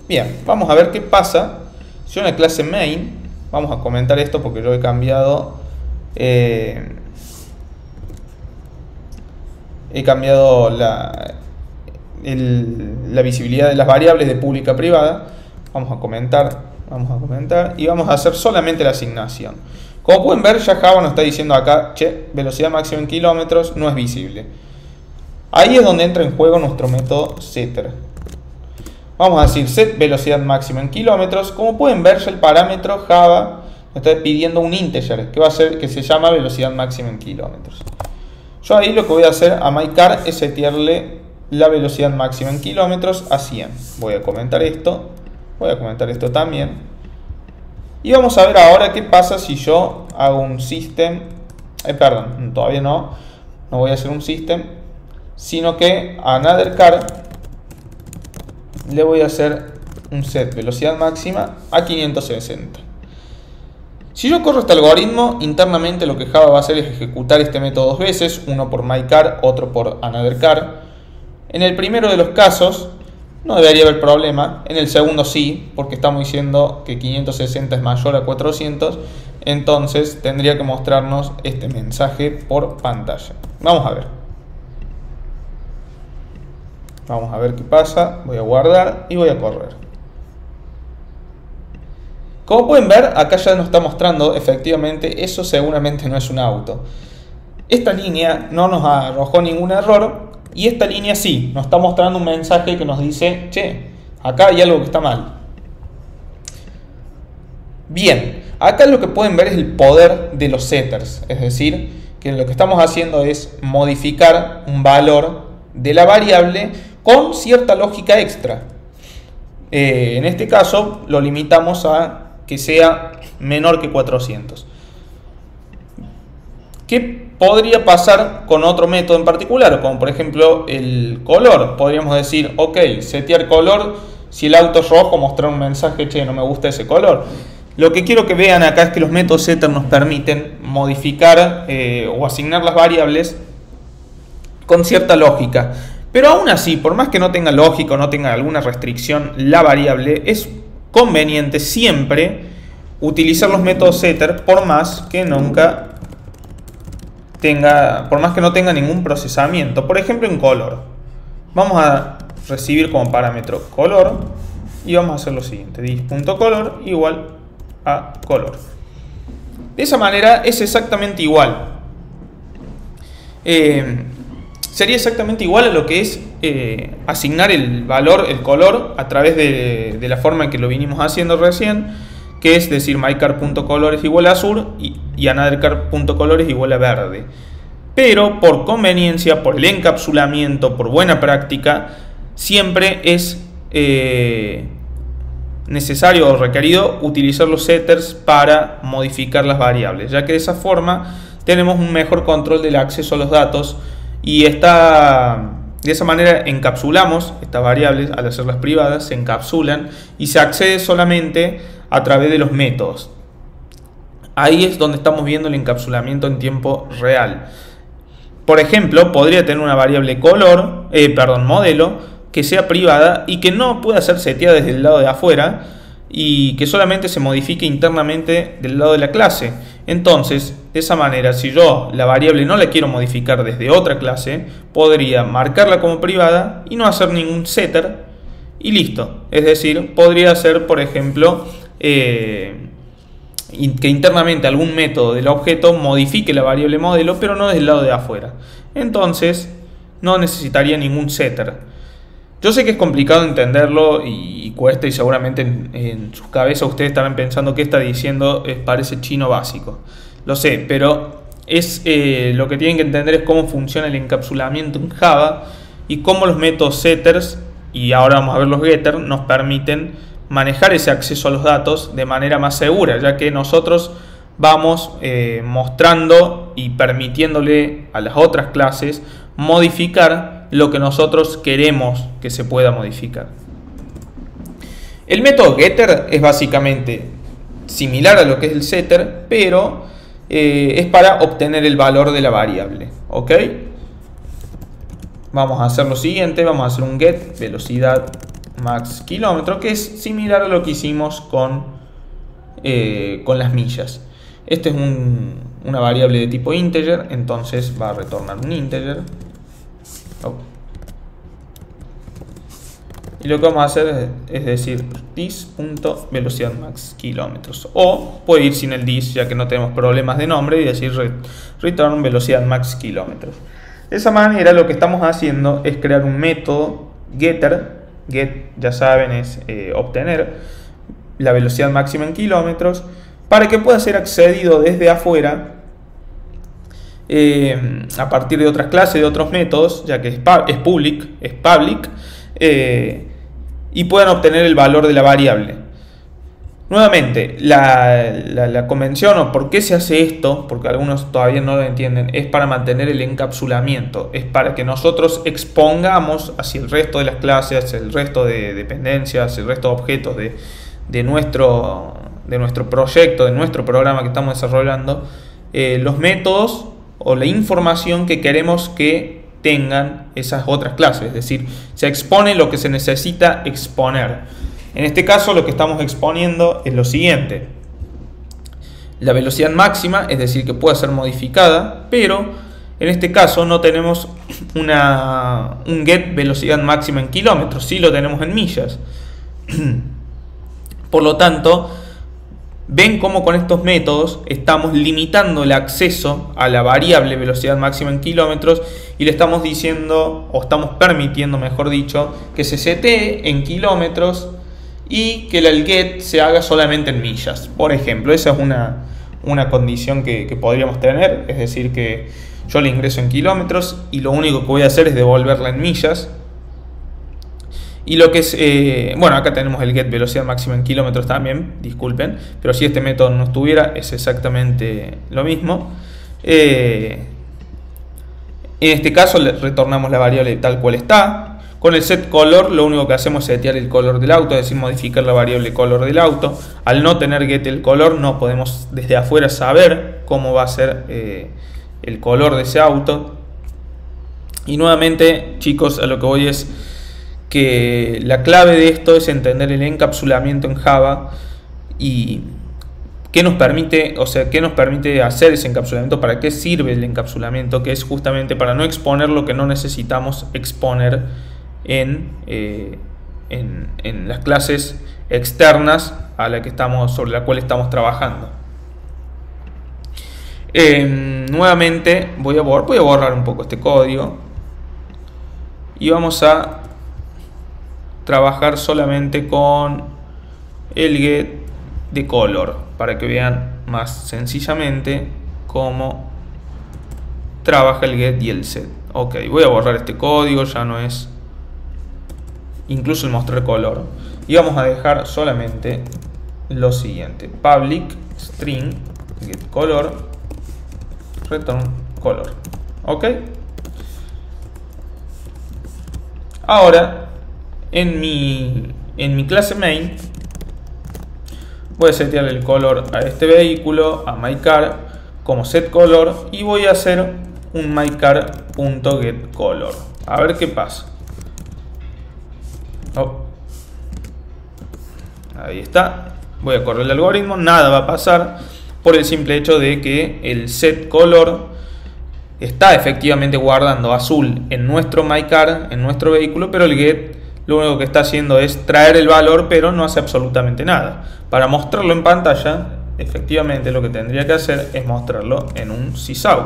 bien, vamos a ver qué pasa si en la clase main, vamos a comentar esto porque yo he cambiado la visibilidad de las variables de pública a privada. Vamos a comentar y vamos a hacer solamente la asignación. Como pueden ver, ya Java nos está diciendo acá, che, velocidad máxima en kilómetros no es visible. Ahí es donde entra en juego nuestro método setter. Vamos a decir set velocidad máxima en kilómetros. Como pueden ver, ya el parámetro Java nos está pidiendo un integer que se llama velocidad máxima en kilómetros. Yo ahí lo que voy a hacer a myCar es setearle la velocidad máxima en kilómetros a 100. Voy a comentar esto también. Y vamos a ver ahora qué pasa si yo hago un system. Perdón, todavía no voy a hacer un system, sino que a anotherCar le voy a hacer un set velocidad máxima a 560. Si yo corro este algoritmo, internamente lo que Java va a hacer es ejecutar este método dos veces, uno por myCar, otro por anotherCar. En el primero de los casos no debería haber problema, en el segundo sí, porque estamos diciendo que 560 es mayor a 400, entonces tendría que mostrarnos este mensaje por pantalla. Vamos a ver. Vamos a ver qué pasa. Voy a guardar y voy a correr. Como pueden ver, acá ya nos está mostrando efectivamente eso seguramente no es un auto. Esta línea no nos arrojó ningún error y esta línea sí, nos está mostrando un mensaje que nos dice, che, acá hay algo que está mal. Bien, acá lo que pueden ver es el poder de los setters, es decir, que lo que estamos haciendo es modificar un valor de la variable con cierta lógica extra. En este caso lo limitamos a que sea menor que 400. ¿Qué podría pasar con otro método en particular? Como por ejemplo el color. Podríamos decir, ok, setear color, si el auto es rojo, mostrar un mensaje, che, no me gusta ese color. Lo que quiero que vean acá es que los métodos setter nos permiten modificar o asignar las variables con cierta lógica. Pero aún así, por más que no tenga lógica o no tenga alguna restricción la variable, es conveniente siempre utilizar los métodos setter por más que no tenga ningún procesamiento. Por ejemplo, en color. Vamos a recibir como parámetro color y vamos a hacer lo siguiente: dis.color igual a color. De esa manera es exactamente igual. Sería exactamente igual a lo que es asignar el valor, el color, a través de la forma en que lo vinimos haciendo recién, que es decir, mycar.color es igual a azul y anothercar.color es igual a verde. Pero por conveniencia, por el encapsulamiento, por buena práctica, siempre es necesario o requerido utilizar los setters para modificar las variables, ya que de esa forma tenemos un mejor control del acceso a los datos y de esa manera encapsulamos estas variables. Al hacerlas privadas se encapsulan y se accede solamente a través de los métodos. Ahí es donde estamos viendo el encapsulamiento en tiempo real. Por ejemplo, podría tener una variable modelo que sea privada y que no pueda ser seteada desde el lado de afuera y que solamente se modifique internamente del lado de la clase. Entonces, de esa manera, si yo la variable no la quiero modificar desde otra clase, podría marcarla como privada y no hacer ningún setter y listo. Es decir, podría hacer, por ejemplo, que internamente algún método del objeto modifique la variable modelo, pero no desde el lado de afuera. Entonces, no necesitaría ningún setter. Yo sé que es complicado entenderlo y cuesta, y seguramente en sus cabezas ustedes estarán pensando que está diciendo parece chino básico. Lo sé, pero lo que tienen que entender es cómo funciona el encapsulamiento en Java y cómo los métodos setters, y ahora vamos a ver los getters, nos permiten manejar ese acceso a los datos de manera más segura, ya que nosotros vamos mostrando y permitiéndole a las otras clases modificar lo que nosotros queremos que se pueda modificar. El método getter es básicamente similar a lo que es el setter, pero es para obtener el valor de la variable. ¿Ok? Vamos a hacer lo siguiente, vamos a hacer un get velocidad max kilómetro, que es similar a lo que hicimos con las millas. Este es una variable de tipo integer, entonces va a retornar un integer. Y lo que vamos a hacer es decir this.velocidad max kilómetros, o puede ir sin el this, ya que no tenemos problemas de nombre, y decir return velocidad max kilómetros. De esa manera lo que estamos haciendo es crear un método getter. Get, ya saben, es obtener la velocidad máxima en kilómetros, para que pueda ser accedido desde afuera a partir de otras clases, de otros métodos, ya que es public, y puedan obtener el valor de la variable. Nuevamente, la convención o por qué se hace esto, porque algunos todavía no lo entienden, es para mantener el encapsulamiento, es para que nosotros expongamos hacia el resto de las clases, hacia el resto de dependencias, el resto de objetos de nuestro proyecto, de nuestro programa que estamos desarrollando, los métodos o la información que queremos que tengan esas otras clases. Es decir, se expone lo que se necesita exponer. En este caso lo que estamos exponiendo es lo siguiente: la velocidad máxima, es decir, que puede ser modificada, pero en este caso no tenemos un get velocidad máxima en kilómetros, sí lo tenemos en millas. Por lo tanto, ven cómo con estos métodos estamos limitando el acceso a la variable velocidad máxima en kilómetros y le estamos diciendo, o estamos permitiendo, mejor dicho, que se setee en kilómetros y que el get se haga solamente en millas. Por ejemplo, esa es una condición que podríamos tener, es decir, que yo le ingreso en kilómetros y lo único que voy a hacer es devolverla en millas. Y lo que es, bueno, acá tenemos el get velocidad máxima en kilómetros también, disculpen, pero si este método no estuviera es exactamente lo mismo. En este caso le retornamos la variable tal cual está. Con el set color lo único que hacemos es setear el color del auto, es decir, modificar la variable color del auto. Al no tener get el color no podemos desde afuera saber cómo va a ser el color de ese auto. Y nuevamente, chicos, a lo que voy es que la clave de esto es entender el encapsulamiento en Java y qué nos permite, o sea, qué nos permite hacer ese encapsulamiento, para qué sirve el encapsulamiento, que es justamente para no exponer lo que no necesitamos exponer en las clases externas a la que estamos, sobre la cual estamos trabajando. Nuevamente voy a borrar un poco este código y vamos a trabajar solamente con el get de color para que vean más sencillamente cómo trabaja el get y el set. Ok, voy a borrar este código, ya no es incluso el mostrar color, y vamos a dejar solamente lo siguiente: public string get color return color. Ok, ahora en mi clase main voy a setear el color a este vehículo, a myCar, como setColor, y voy a hacer un mycar.getColor. A ver qué pasa. Oh. Ahí está. Voy a correr el algoritmo, nada va a pasar por el simple hecho de que el setColor está efectivamente guardando azul en nuestro myCar, en nuestro vehículo, pero el get lo único que está haciendo es traer el valor, pero no hace absolutamente nada. Para mostrarlo en pantalla, efectivamente lo que tendría que hacer es mostrarlo en un sysau.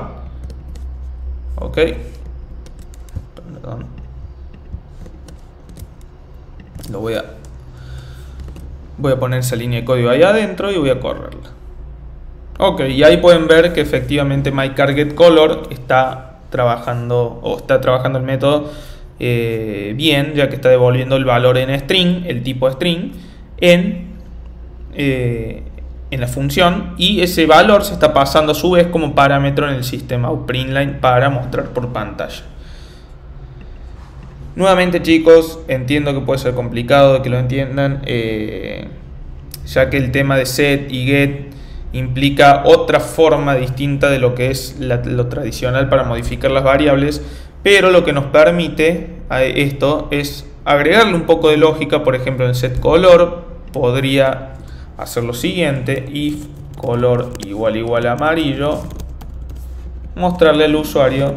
Ok. Perdón. Voy a poner esa línea de código ahí adentro y voy a correrla. Ok, y ahí pueden ver que efectivamente myCarGetColor está trabajando, el método bien, ya que está devolviendo el valor en string, el tipo string, en la función, y ese valor se está pasando a su vez como parámetro en el sistema outPrintln para mostrar por pantalla. Nuevamente, chicos, entiendo que puede ser complicado de que lo entiendan, ya que el tema de set y get implica otra forma distinta de lo que es lo tradicional para modificar las variables, pero lo que nos permite a esto es agregarle un poco de lógica. Por ejemplo, en setColor podría hacer lo siguiente: if color igual a amarillo, mostrarle al usuario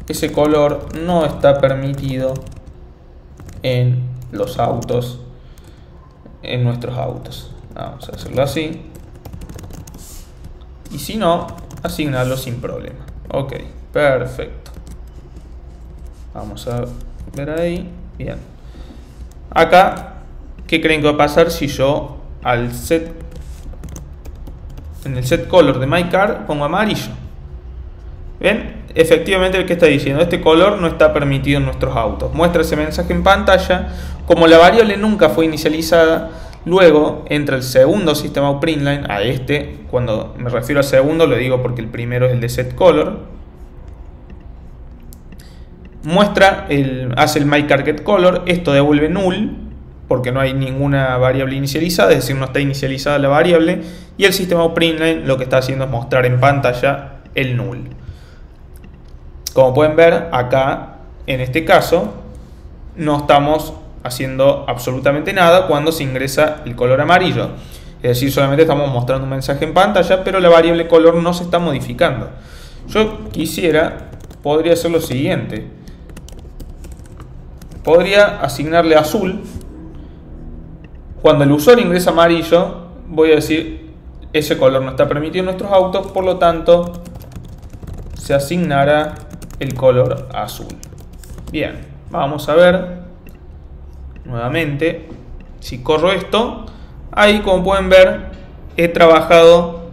ese color no está permitido en los autos, en nuestros autos. Vamos a hacerlo así, y si no, asignarlo sin problema. Ok, perfecto. Vamos a ver ahí. Bien. Acá, ¿qué creen que va a pasar si yo en el setColor de myCar pongo amarillo? ¿Ven? Efectivamente, el que está diciendo este color no está permitido en nuestros autos. Muestra ese mensaje en pantalla. Como la variable nunca fue inicializada, luego entra el segundo sistema outPrintln, a este. Cuando me refiero al segundo lo digo porque el primero es el de setColor. Hace el myCarGetColor. Esto devuelve null porque no hay ninguna variable inicializada, es decir, no está inicializada la variable. Y el sistema outPrintln lo que está haciendo es mostrar en pantalla el null. Como pueden ver acá, en este caso, no estamos haciendo absolutamente nada cuando se ingresa el color amarillo. Es decir, solamente estamos mostrando un mensaje en pantalla, pero la variable color no se está modificando. Yo podría hacer lo siguiente. Podría asignarle azul. Cuando el usuario ingresa amarillo, voy a decir, ese color no está permitido en nuestros autos, por lo tanto, se asignará el color azul. Bien, vamos a ver nuevamente. Si corro esto, ahí como pueden ver he trabajado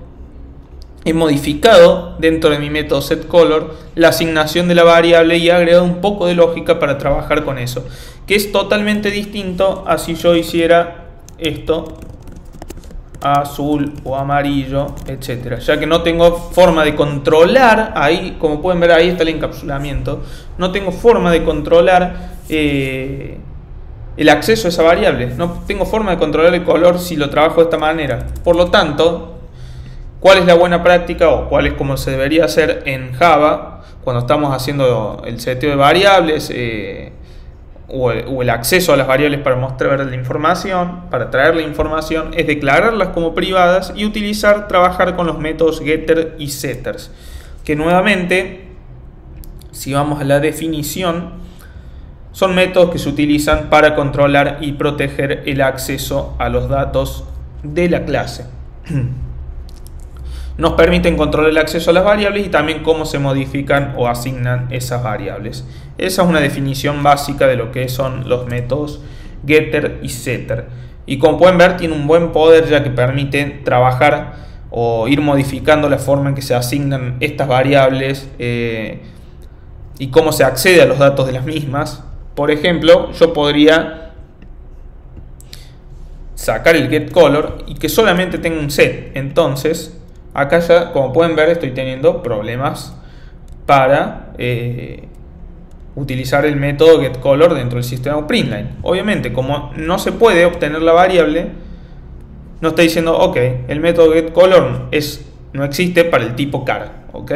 he modificado dentro de mi método setColor la asignación de la variable y he agregado un poco de lógica para trabajar con eso, que es totalmente distinto a si yo hiciera esto azul o amarillo, etcétera, ya que no tengo forma de controlar, ahí como pueden ver ahí está el encapsulamiento, no tengo forma de controlar el acceso a esa variable, no tengo forma de controlar el color si lo trabajo de esta manera. Por lo tanto, ¿cuál es la buena práctica o cuál es como se debería hacer en Java cuando estamos haciendo el seteo de variables o el acceso a las variables para mostrar la información, para traer la información? Es declararlas como privadas y trabajar con los métodos getter y setters, que nuevamente, si vamos a la definición, son métodos que se utilizan para controlar y proteger el acceso a los datos de la clase. Nos permiten controlar el acceso a las variables y también cómo se modifican o asignan esas variables. Esa es una definición básica de lo que son los métodos getter y setter. Y como pueden ver, tiene un buen poder, ya que permite trabajar o ir modificando la forma en que se asignan estas variables y cómo se accede a los datos de las mismas. Por ejemplo, yo podría sacar el getColor y que solamente tenga un set. Entonces, acá ya, como pueden ver, estoy teniendo problemas para utilizar el método getColor dentro del sistema Printline. Obviamente, como no se puede obtener la variable, no está diciendo, ok, el método getColor no existe para el tipo car. ¿Ok?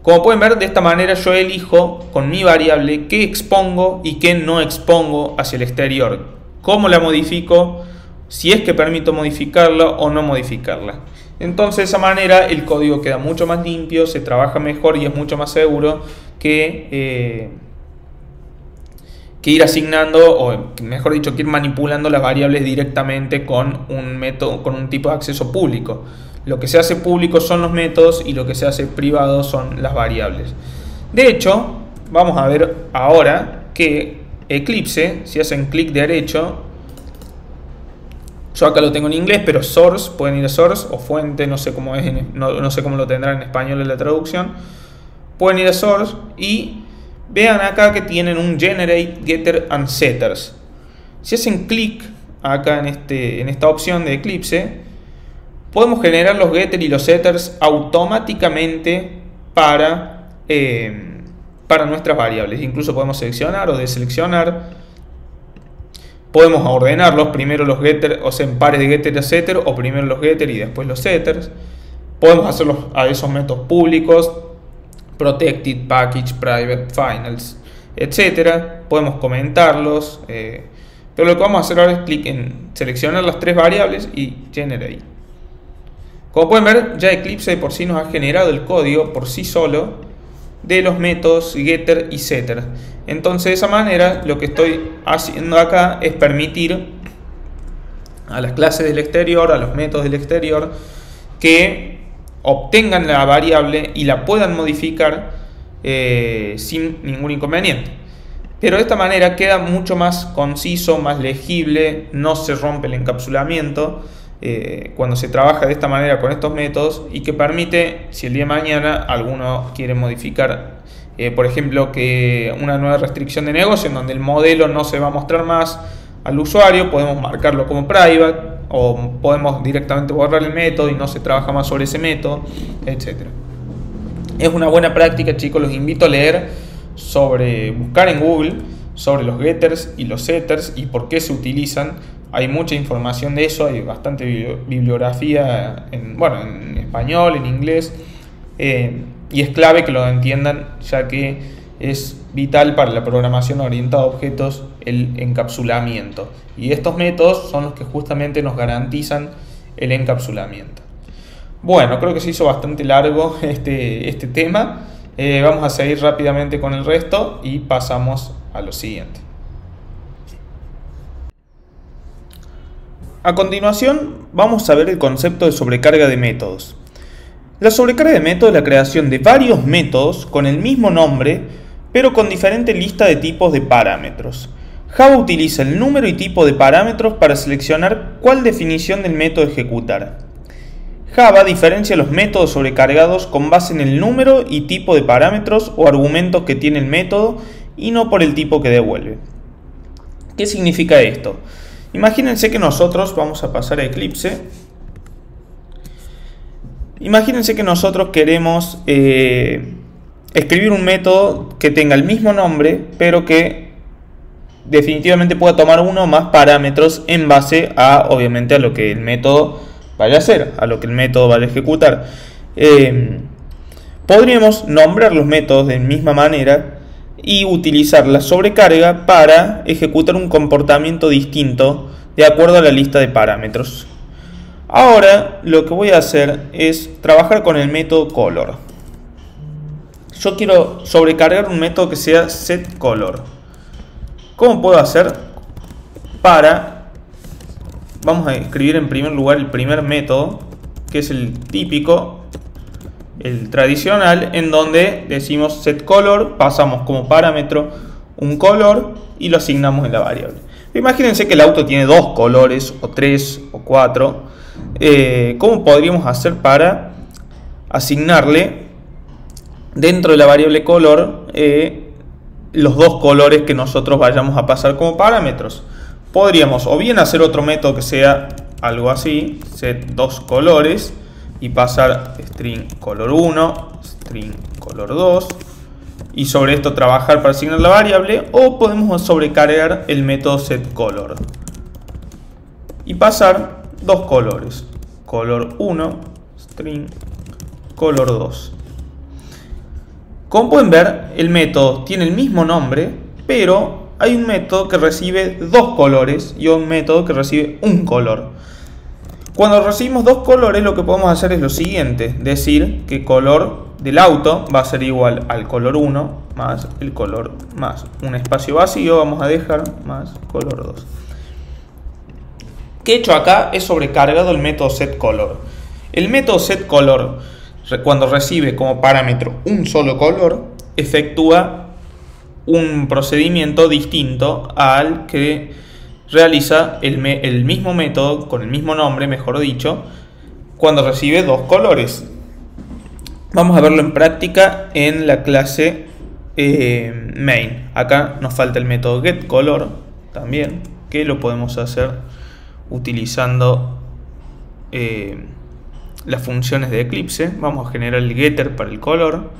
Como pueden ver, de esta manera yo elijo con mi variable qué expongo y qué no expongo hacia el exterior. Cómo la modifico, si es que permito modificarla o no modificarla. Entonces, de esa manera el código queda mucho más limpio, se trabaja mejor y es mucho más seguro que ir asignando, o mejor dicho, que ir manipulando las variables directamente con un método, con un tipo de acceso público. Lo que se hace público son los métodos y lo que se hace privado son las variables. De hecho, vamos a ver ahora que Eclipse, si hacen clic derecho, yo acá lo tengo en inglés, pero source, pueden ir a source o fuente, no sé cómo es, no sé cómo lo tendrán en español en la traducción. Pueden ir a source y vean acá que tienen un generate, getter and setters. Si hacen clic acá en esta opción de Eclipse, podemos generar los getter y los setters automáticamente para nuestras variables. Incluso podemos seleccionar o deseleccionar. Podemos ordenarlos, primero los getter, o sea, en pares de getter y setter, o primero los getter y después los setters. Podemos hacerlos a esos métodos públicos, protected, package, private, finals, etcétera. Podemos comentarlos, pero lo que vamos a hacer ahora es clic en seleccionar las tres variables y generate. Como pueden ver, ya Eclipse de por sí nos ha generado el código por sí solo de los métodos getter y setter. Entonces, de esa manera, lo que estoy haciendo acá es permitir a las clases del exterior, a los métodos del exterior, que obtengan la variable y la puedan modificar sin ningún inconveniente. Pero de esta manera queda mucho más conciso, más legible, no se rompe el encapsulamiento cuando se trabaja de esta manera con estos métodos, y que permite, si el día de mañana alguno quiere modificar, por ejemplo, que una nueva restricción de negocio en donde el modelo no se va a mostrar más al usuario, podemos marcarlo como private o podemos directamente borrar el método y no se trabaja más sobre ese método, etc. Es una buena práctica, chicos. Los invito a leer buscar en Google sobre los getters y los setters y por qué se utilizan. Hay mucha información de eso, hay bastante bibliografía en español, en inglés, y es clave que lo entiendan, ya que es vital para la programación orientada a objetos el encapsulamiento. Y estos métodos son los que justamente nos garantizan el encapsulamiento. Bueno, creo que se hizo bastante largo este tema. Vamos a seguir rápidamente con el resto y pasamos a lo siguiente. A continuación, vamos a ver el concepto de sobrecarga de métodos. La sobrecarga de métodos es la creación de varios métodos con el mismo nombre, pero con diferente lista de tipos de parámetros. Java utiliza el número y tipo de parámetros para seleccionar cuál definición del método ejecutar. Java diferencia los métodos sobrecargados con base en el número y tipo de parámetros o argumentos que tiene el método y no por el tipo que devuelve. ¿Qué significa esto? Imagínense que nosotros vamos a pasar a Eclipse. Imagínense que nosotros queremos escribir un método que tenga el mismo nombre, pero que definitivamente pueda tomar uno o más parámetros en base a, obviamente, a lo que el método vaya a hacer, a lo que el método vaya a ejecutar. Podríamos nombrar los métodos de la misma manera y utilizar la sobrecarga para ejecutar un comportamiento distinto de acuerdo a la lista de parámetros. Ahora lo que voy a hacer es trabajar con el método color. Yo quiero sobrecargar un método que sea setColor. ¿Cómo puedo hacer vamos a escribir en primer lugar el primer método, que es el típico, el tradicional, en donde decimos setColor, pasamos como parámetro un color y lo asignamos en la variable. Imagínense que el auto tiene 2 colores, o 3, o 4. ¿Cómo podríamos hacer para asignarle dentro de la variable color los 2 colores que nosotros vayamos a pasar como parámetros? Podríamos o bien hacer otro método que sea algo así, set2colores, y pasar string color 1, string color 2, y sobre esto trabajar para asignar la variable, o podemos sobrecargar el método setColor y pasar 2 colores, color 1, string color 2. Como pueden ver, el método tiene el mismo nombre, pero hay un método que recibe 2 colores y un método que recibe un color. Cuando recibimos 2 colores, lo que podemos hacer es lo siguiente: decir que color del auto va a ser igual al color 1 más el color más un espacio vacío, vamos a dejar más color 2. ¿Qué he hecho acá? Es sobrecargado el método setColor. El método setColor, cuando recibe como parámetro un solo color, efectúa un procedimiento distinto al que realiza el mismo método con el mismo nombre, mejor dicho, cuando recibe 2 colores. Vamos a verlo en práctica en la clase main. Acá nos falta el método getColor también, que lo podemos hacer utilizando las funciones de Eclipse. Vamos a generar el getter para el color.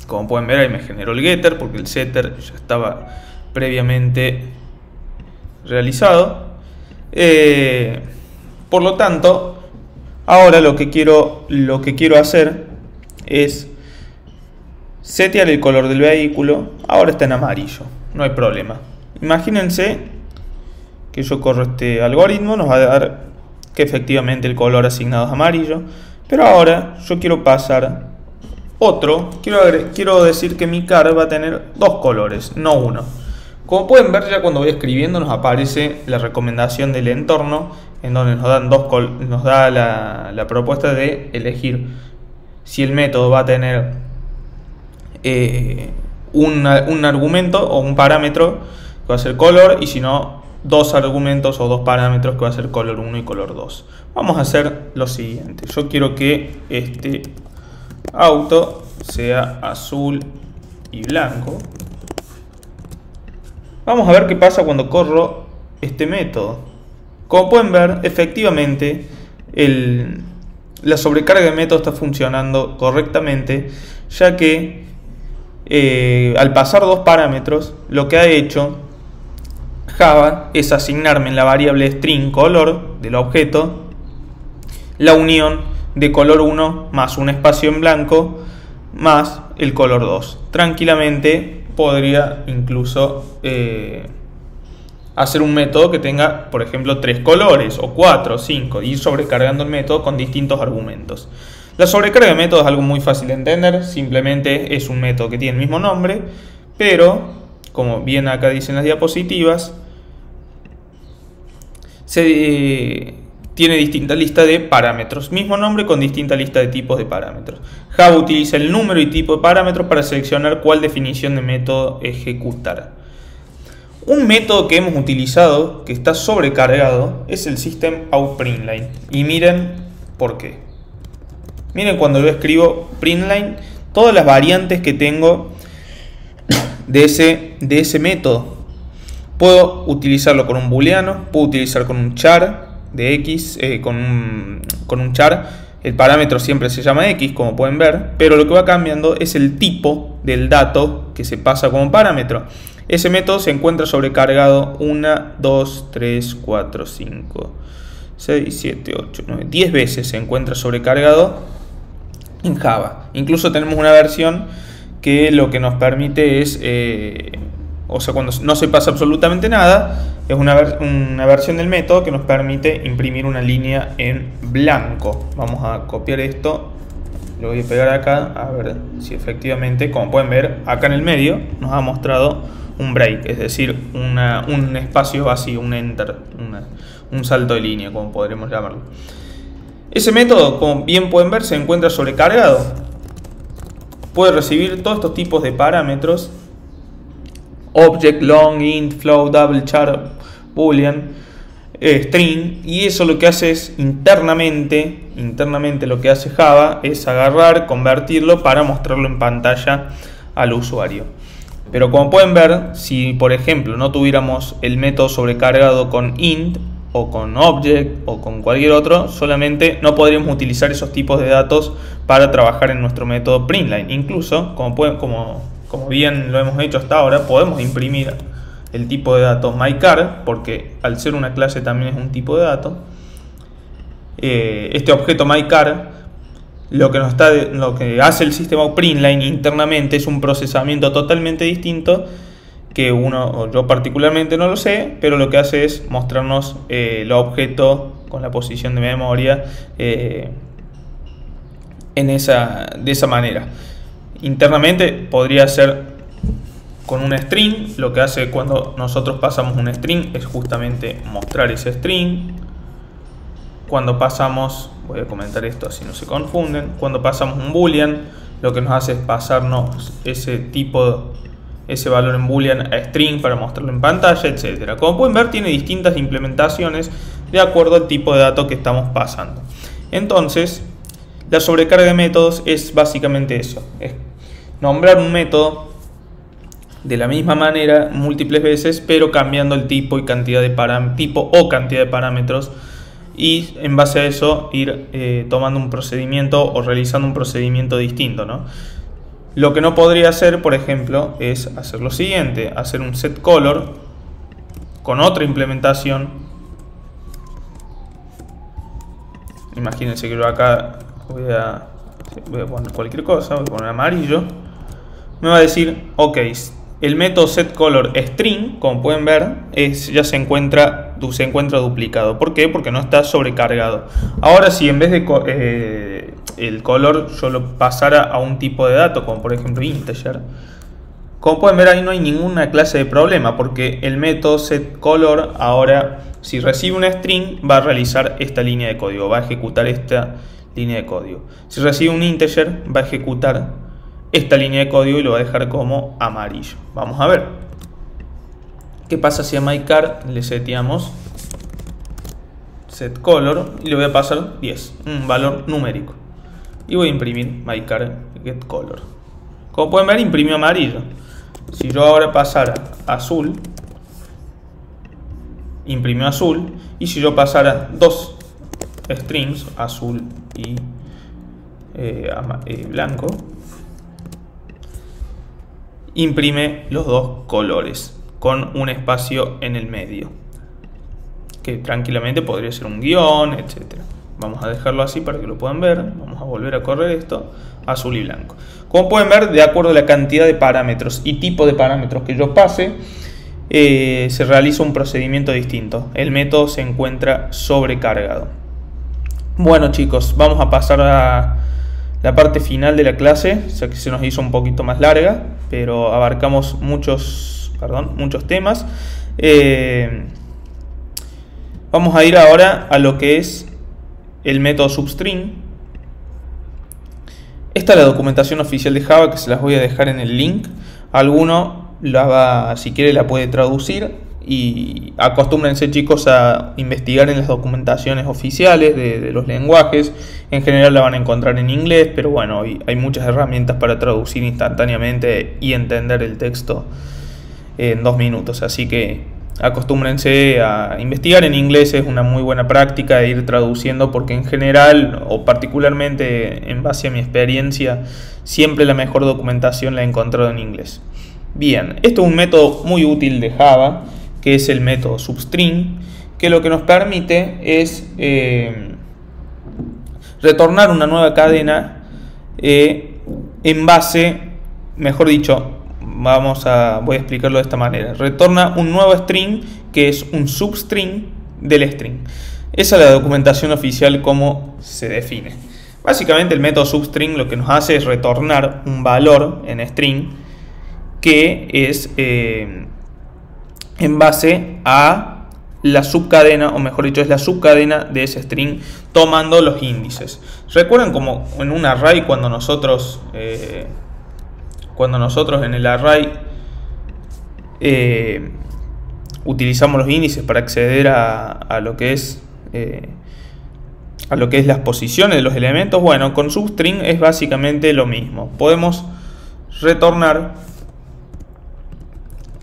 Como pueden ver, ahí me generó el getter porque el setter ya estaba previamente realizado. Por lo tanto, ahora lo que quiero hacer es setear el color del vehículo. Ahora está en amarillo, no hay problema. Imagínense que yo corro este algoritmo, nos va a dar que efectivamente el color asignado es amarillo. Pero ahora yo quiero pasar otro, quiero decir que mi car va a tener 2 colores, no uno. Como pueden ver, ya cuando voy escribiendo nos aparece la recomendación del entorno, en donde nos da la propuesta de elegir si el método va a tener un argumento o un parámetro que va a ser color, y si no, 2 argumentos o 2 parámetros que va a ser color 1 y color 2. Vamos a hacer lo siguiente: yo quiero que este auto sea azul y blanco. Vamos a ver qué pasa cuando corro este método. Como pueden ver, efectivamente la sobrecarga de método está funcionando correctamente, ya que al pasar 2 parámetros, lo que ha hecho Java es asignarme en la variable string color del objeto la unión de color 1 más un espacio en blanco más el color 2. Tranquilamente podría incluso hacer un método que tenga, por ejemplo, 3 colores o 4 o 5, y ir sobrecargando el método con distintos argumentos. La sobrecarga de método es algo muy fácil de entender. Simplemente es un método que tiene el mismo nombre, pero como bien acá dicen las diapositivas, tiene distinta lista de parámetros. Mismo nombre con distinta lista de tipos de parámetros. Java utiliza el número y tipo de parámetros para seleccionar cuál definición de método ejecutar. Un método que hemos utilizado, que está sobrecargado, es el System.out.println. Y miren por qué. Miren cuando yo escribo println, todas las variantes que tengo de ese método. Puedo utilizarlo con un booleano, puedo utilizar con un char de x, con un char. El parámetro siempre se llama x, como pueden ver, pero lo que va cambiando es el tipo del dato que se pasa como parámetro. Ese método se encuentra sobrecargado 1, 2, 3, 4, 5, 6, 7, 8, 9, 10 veces se encuentra sobrecargado en Java. Incluso tenemos una versión que lo que nos permite es, o sea, cuando no se pasa absolutamente nada, es una versión del método que nos permite imprimir una línea en blanco. Vamos a copiar esto, lo voy a pegar acá, a ver si efectivamente, como pueden ver, acá en el medio nos ha mostrado un break, es decir, un espacio vacío, un enter, un salto de línea, como podremos llamarlo. Ese método, como bien pueden ver, se encuentra sobrecargado. Puede recibir todos estos tipos de parámetros: object, long, int, float, double, char, boolean, string, y eso lo que hace es internamente lo que hace Java es agarrar, convertirlo para mostrarlo en pantalla al usuario. Pero como pueden ver, si por ejemplo no tuviéramos el método sobrecargado con int o con object o con cualquier otro, solamente no podríamos utilizar esos tipos de datos para trabajar en nuestro método println. Incluso, como bien lo hemos hecho hasta ahora, podemos imprimir el tipo de datos myCar, porque al ser una clase también es un tipo de dato. Este objeto myCar, lo que hace el System.out.println internamente es un procesamiento totalmente distinto, que yo particularmente no lo sé, pero lo que hace es mostrarnos el objeto con la posición de memoria de esa manera. Internamente podría ser con un string. Lo que hace cuando nosotros pasamos un string es justamente mostrar ese string. Cuando pasamos, voy a comentar esto así no se confunden, cuando pasamos un boolean, lo que nos hace es pasarnos ese valor en boolean a string para mostrarlo en pantalla, etcétera. Como pueden ver, tiene distintas implementaciones de acuerdo al tipo de dato que estamos pasando. Entonces, la sobrecarga de métodos es básicamente eso: es nombrar un método de la misma manera múltiples veces, pero cambiando el tipo y cantidad de parámetros, y en base a eso ir tomando un procedimiento o realizando un procedimiento distinto, ¿no? Lo que no podría hacer, por ejemplo, es hacer lo siguiente: hacer un setColor con otra implementación. Imagínense que yo acá voy a poner cualquier cosa, voy a poner amarillo. Me va a decir, ok, el método setColor string, como pueden ver, ya se encuentra duplicado. ¿Por qué? Porque no está sobrecargado. Ahora, si en vez de el color yo lo pasara a un tipo de dato, como por ejemplo integer, como pueden ver, ahí no hay ninguna clase de problema, porque el método setColor ahora, si recibe un string, va a realizar esta línea de código, va a ejecutar esta línea de código. Si recibe un integer, va a ejecutar esta línea de código y lo va a dejar como amarillo. Vamos a ver qué pasa si a myCar le seteamos setColor y le voy a pasar 10, un valor numérico, y voy a imprimir myCar getColor. Como pueden ver, imprimió amarillo. Si yo ahora pasara azul, imprimió azul. Y si yo pasara dos strings, azul y blanco, imprime los dos colores con un espacio en el medio, que tranquilamente podría ser un guión, etcétera. Vamos a dejarlo así para que lo puedan ver. Vamos a volver a correr esto, azul y blanco. Como pueden ver, de acuerdo a la cantidad de parámetros y tipo de parámetros que yo pase, se realiza un procedimiento distinto. El método se encuentra sobrecargado. Bueno, chicos, vamos a pasar a la parte final de la clase, o sea que se nos hizo un poquito más larga, pero abarcamos muchos temas. Vamos a ir ahora a lo que es el método substring. Esta es la documentación oficial de Java, que se las voy a dejar en el link. Alguno si quiere la puede traducir. Y acostúmbrense, chicos, a investigar en las documentaciones oficiales de los lenguajes. En general la van a encontrar en inglés, pero bueno, hay muchas herramientas para traducir instantáneamente y entender el texto en 2 minutos. Así que acostúmbrense a investigar en inglés. Es una muy buena práctica de ir traduciendo, porque en general, o particularmente en base a mi experiencia, siempre la mejor documentación la he encontrado en inglés. Bien, esto es un método muy útil de Java, que es el método substring, que lo que nos permite es retornar una nueva cadena en base, mejor dicho, voy a explicarlo de esta manera. Retorna un nuevo string que es un substring del string. Esa es la documentación oficial como se define. Básicamente el método substring lo que nos hace es retornar un valor en string que es en base a la subcadena, o mejor dicho, es la subcadena de ese string tomando los índices. ¿Recuerdan como en un array cuando nosotros en el array utilizamos los índices para acceder a lo que es las posiciones de los elementos? Bueno, con substring es básicamente lo mismo. Podemos retornar,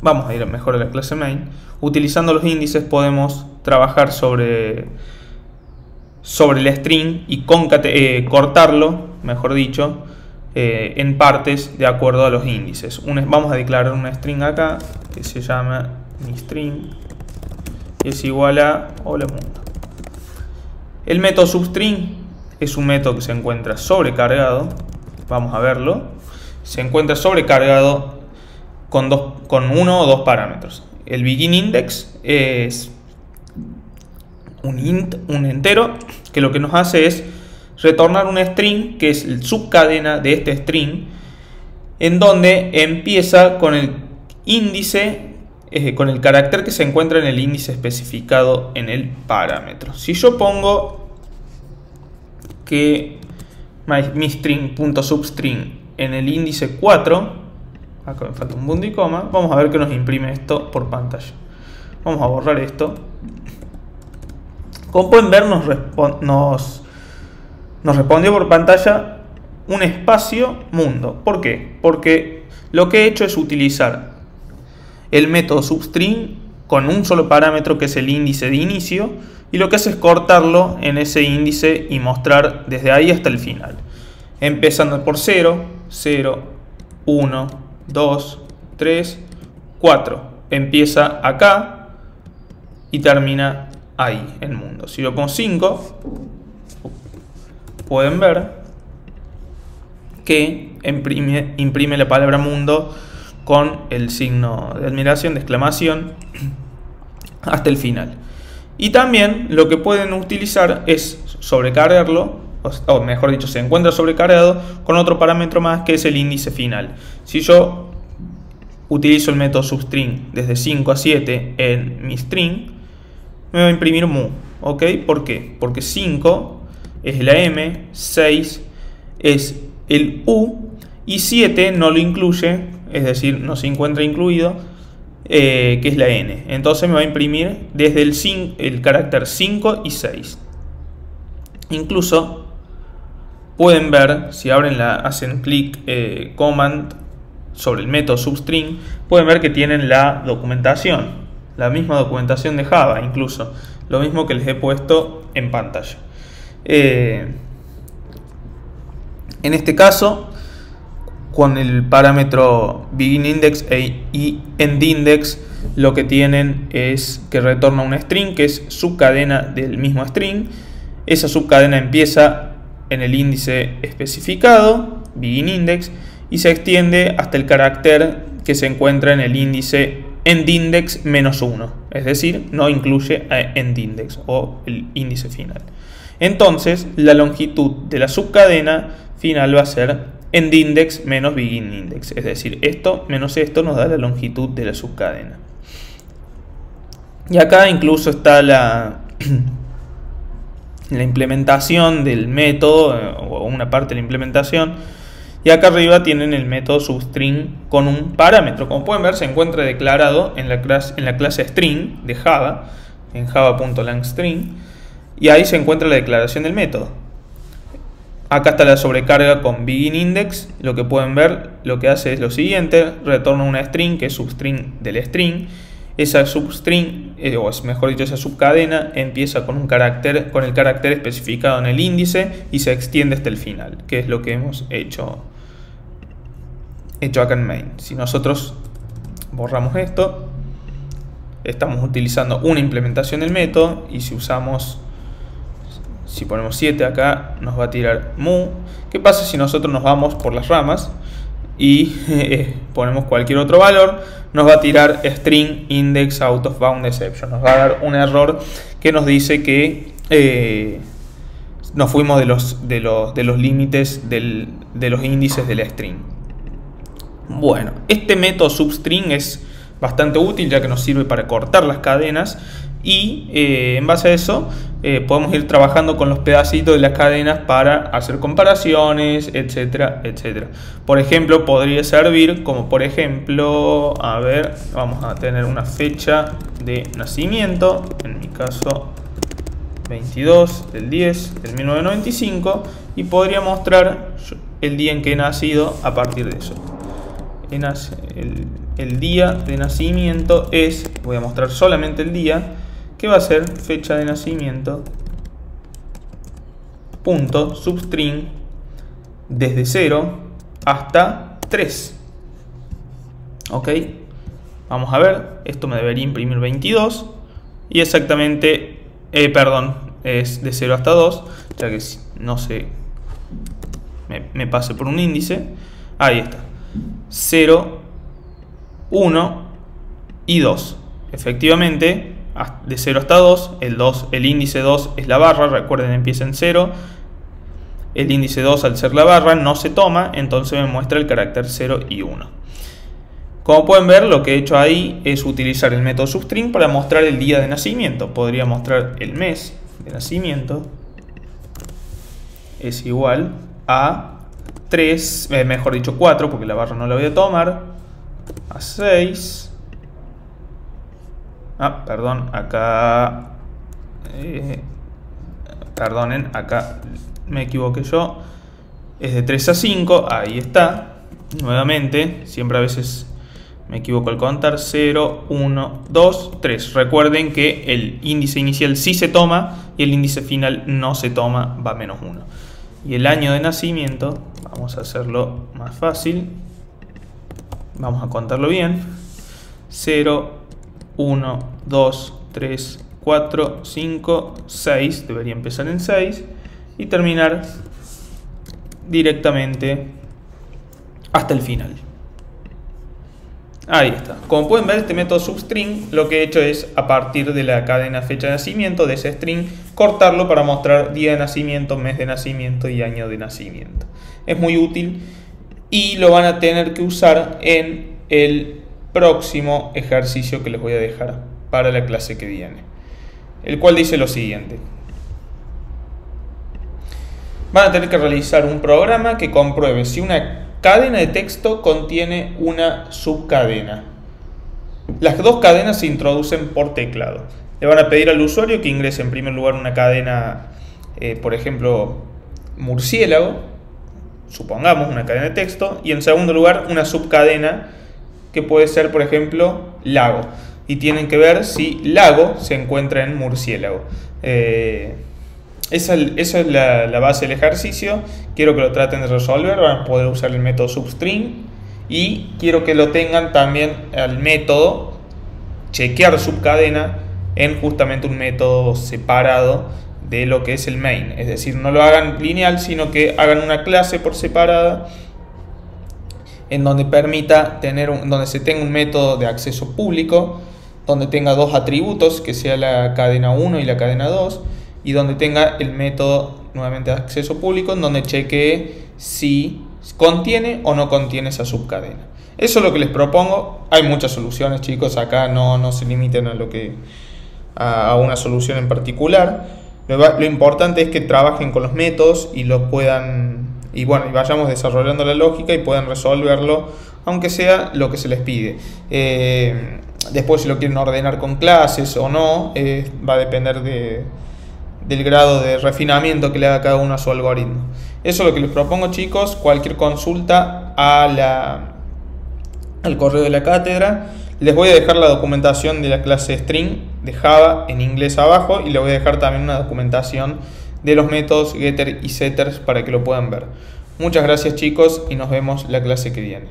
vamos a ir mejor a la clase main. Utilizando los índices podemos trabajar sobre el string y cortarlo, mejor dicho, en partes de acuerdo a los índices. Vamos a declarar una string acá que se llama mi string y es igual a hola mundo. El método substring es un método que se encuentra sobrecargado. Vamos a verlo. Se encuentra sobrecargado con uno o dos parámetros. El begin index es un entero que lo que nos hace es retornar un string que es el subcadena de este string, en donde empieza con el índice, con el carácter que se encuentra en el índice especificado en el parámetro. Si yo pongo que mi string.substring en el índice 4, acá me falta un punto y coma, vamos a ver que nos imprime esto por pantalla. Vamos a borrar esto. Como pueden ver, nos respondió por pantalla un espacio mundo. ¿Por qué? Porque lo que he hecho es utilizar el método substring con un solo parámetro que es el índice de inicio, y lo que hace es cortarlo en ese índice y mostrar desde ahí hasta el final, empezando por 0, 0, 1, 2, 3, 4. Empieza acá y termina ahí en mundo. Si lo pongo 5, pueden ver que imprime la palabra mundo con el signo de admiración, de exclamación, hasta el final. Y también lo que pueden utilizar es sobrecargarlo, o mejor dicho, se encuentra sobrecargado con otro parámetro más que es el índice final. Si yo utilizo el método substring desde 5 a 7 en mi string, me va a imprimir mu. ¿Ok? ¿Por qué? Porque 5 es la M, 6 es el U y 7 no lo incluye, es decir, no se encuentra incluido, que es la N. Entonces me va a imprimir desde el carácter 5 y 6. Incluso pueden ver, si hacen clic command sobre el método substring, pueden ver que tienen la documentación, la misma documentación de Java, incluso lo mismo que les he puesto en pantalla. En este caso, con el parámetro beginIndex y endIndex, lo que tienen es que retorna una string que es subcadena del mismo string. Esa subcadena empieza en el índice especificado, beginIndex, y se extiende hasta el carácter que se encuentra en el índice endIndex menos 1, es decir, no incluye a endIndex o el índice final. Entonces, la longitud de la subcadena final va a ser endIndex menos beginIndex, es decir, esto menos esto nos da la longitud de la subcadena. Y acá incluso está la implementación del método, o una parte de la implementación, Y acá arriba tienen el método substring con un parámetro. Como pueden ver, se encuentra declarado en la clase string de Java, en java.langString, y ahí se encuentra la declaración del método. Acá está la sobrecarga con beginIndex. Lo que pueden ver, lo que hace es lo siguiente: retorna una string que es substring del string. Esa substring, o mejor dicho, esa subcadena empieza con el carácter especificado en el índice y se extiende hasta el final, que es lo que hemos hecho acá en main. Si nosotros borramos esto, estamos utilizando una implementación del método, y si ponemos 7 acá, nos va a tirar mu. ¿Qué pasa si nosotros nos vamos por las ramas y ponemos cualquier otro valor? Nos va a tirar string index out of bound exception. Nos va a dar un error que nos dice que nos fuimos de los límites de los índices de la string. Bueno, este método substring es bastante útil, ya que nos sirve para cortar las cadenas, y en base a eso podemos ir trabajando con los pedacitos de las cadenas para hacer comparaciones, etcétera, etcétera. Por ejemplo, podría servir como, por ejemplo, a ver, vamos a tener una fecha de nacimiento, en mi caso 22 del 10 del 1995, y podría mostrar el día en que he nacido a partir de eso. El día de nacimiento es, voy a mostrar solamente el día, que va a ser fecha de nacimiento punto substring desde 0 hasta 3. Ok, vamos a ver, esto me debería imprimir 22, y exactamente, perdón, es de 0 hasta 2, ya que no sé, me pase por un índice. Ahí está, 0, 1 y 2. Efectivamente, de 0 hasta 2, el índice 2 es la barra, recuerden, empieza en 0. El índice 2, al ser la barra, no se toma, entonces me muestra el carácter 0 y 1. Como pueden ver, lo que he hecho ahí es utilizar el método substring para mostrar el día de nacimiento. Podría mostrar el mes de nacimiento es igual a 3, mejor dicho 4, porque la barra no la voy a tomar, a 6. Perdón, acá perdonen, acá me equivoqué yo, es de 3 a 5, ahí está. Nuevamente, siempre a veces me equivoco al contar, 0, 1, 2, 3. Recuerden que el índice inicial sí se toma y el índice final no se toma, va menos 1. Y el año de nacimiento, vamos a hacerlo más fácil, vamos a contarlo bien: 0, 1, 2, 3, 4, 5, 6, debería empezar en 6 y terminar directamente hasta el final. Ahí está. Como pueden ver, este método substring lo que he hecho es, a partir de la cadena fecha de nacimiento de ese string, cortarlo para mostrar día de nacimiento, mes de nacimiento y año de nacimiento. Es muy útil y lo van a tener que usar en el próximo ejercicio que les voy a dejar para la clase que viene, el cual dice lo siguiente: van a tener que realizar un programa que compruebe si una cadena de texto contiene una subcadena. Las dos cadenas se introducen por teclado. Le van a pedir al usuario que ingrese en primer lugar una cadena, por ejemplo, murciélago, supongamos una cadena de texto, y en segundo lugar una subcadena que puede ser, por ejemplo, lago, y tienen que ver si lago se encuentra en murciélago. Esa es la base del ejercicio. Quiero que lo traten de resolver. Van a poder usar el método substring, y quiero que lo tengan también al método chequear subcadena en justamente un método separado de lo que es el main. Es decir, no lo hagan lineal, sino que hagan una clase por separada en donde permita donde se tenga un método de acceso público, donde tenga dos atributos, que sea la cadena 1 y la cadena 2, y donde tenga el método nuevamente de acceso público, en donde chequee si contiene o no contiene esa subcadena. Eso es lo que les propongo. Hay muchas soluciones, chicos, acá no se limiten a una solución en particular. Lo importante es que trabajen con los métodos y los puedan y bueno, y vayamos desarrollando la lógica y puedan resolverlo, aunque sea lo que se les pide. Después, si lo quieren ordenar con clases o no, va a depender del grado de refinamiento que le haga cada uno a su algoritmo. Eso es lo que les propongo, chicos. Cualquier consulta al correo de la cátedra. Les voy a dejar la documentación de la clase string de Java en inglés abajo, y les voy a dejar también una documentación de los métodos getter y setters para que lo puedan ver. Muchas gracias, chicos, y nos vemos la clase que viene.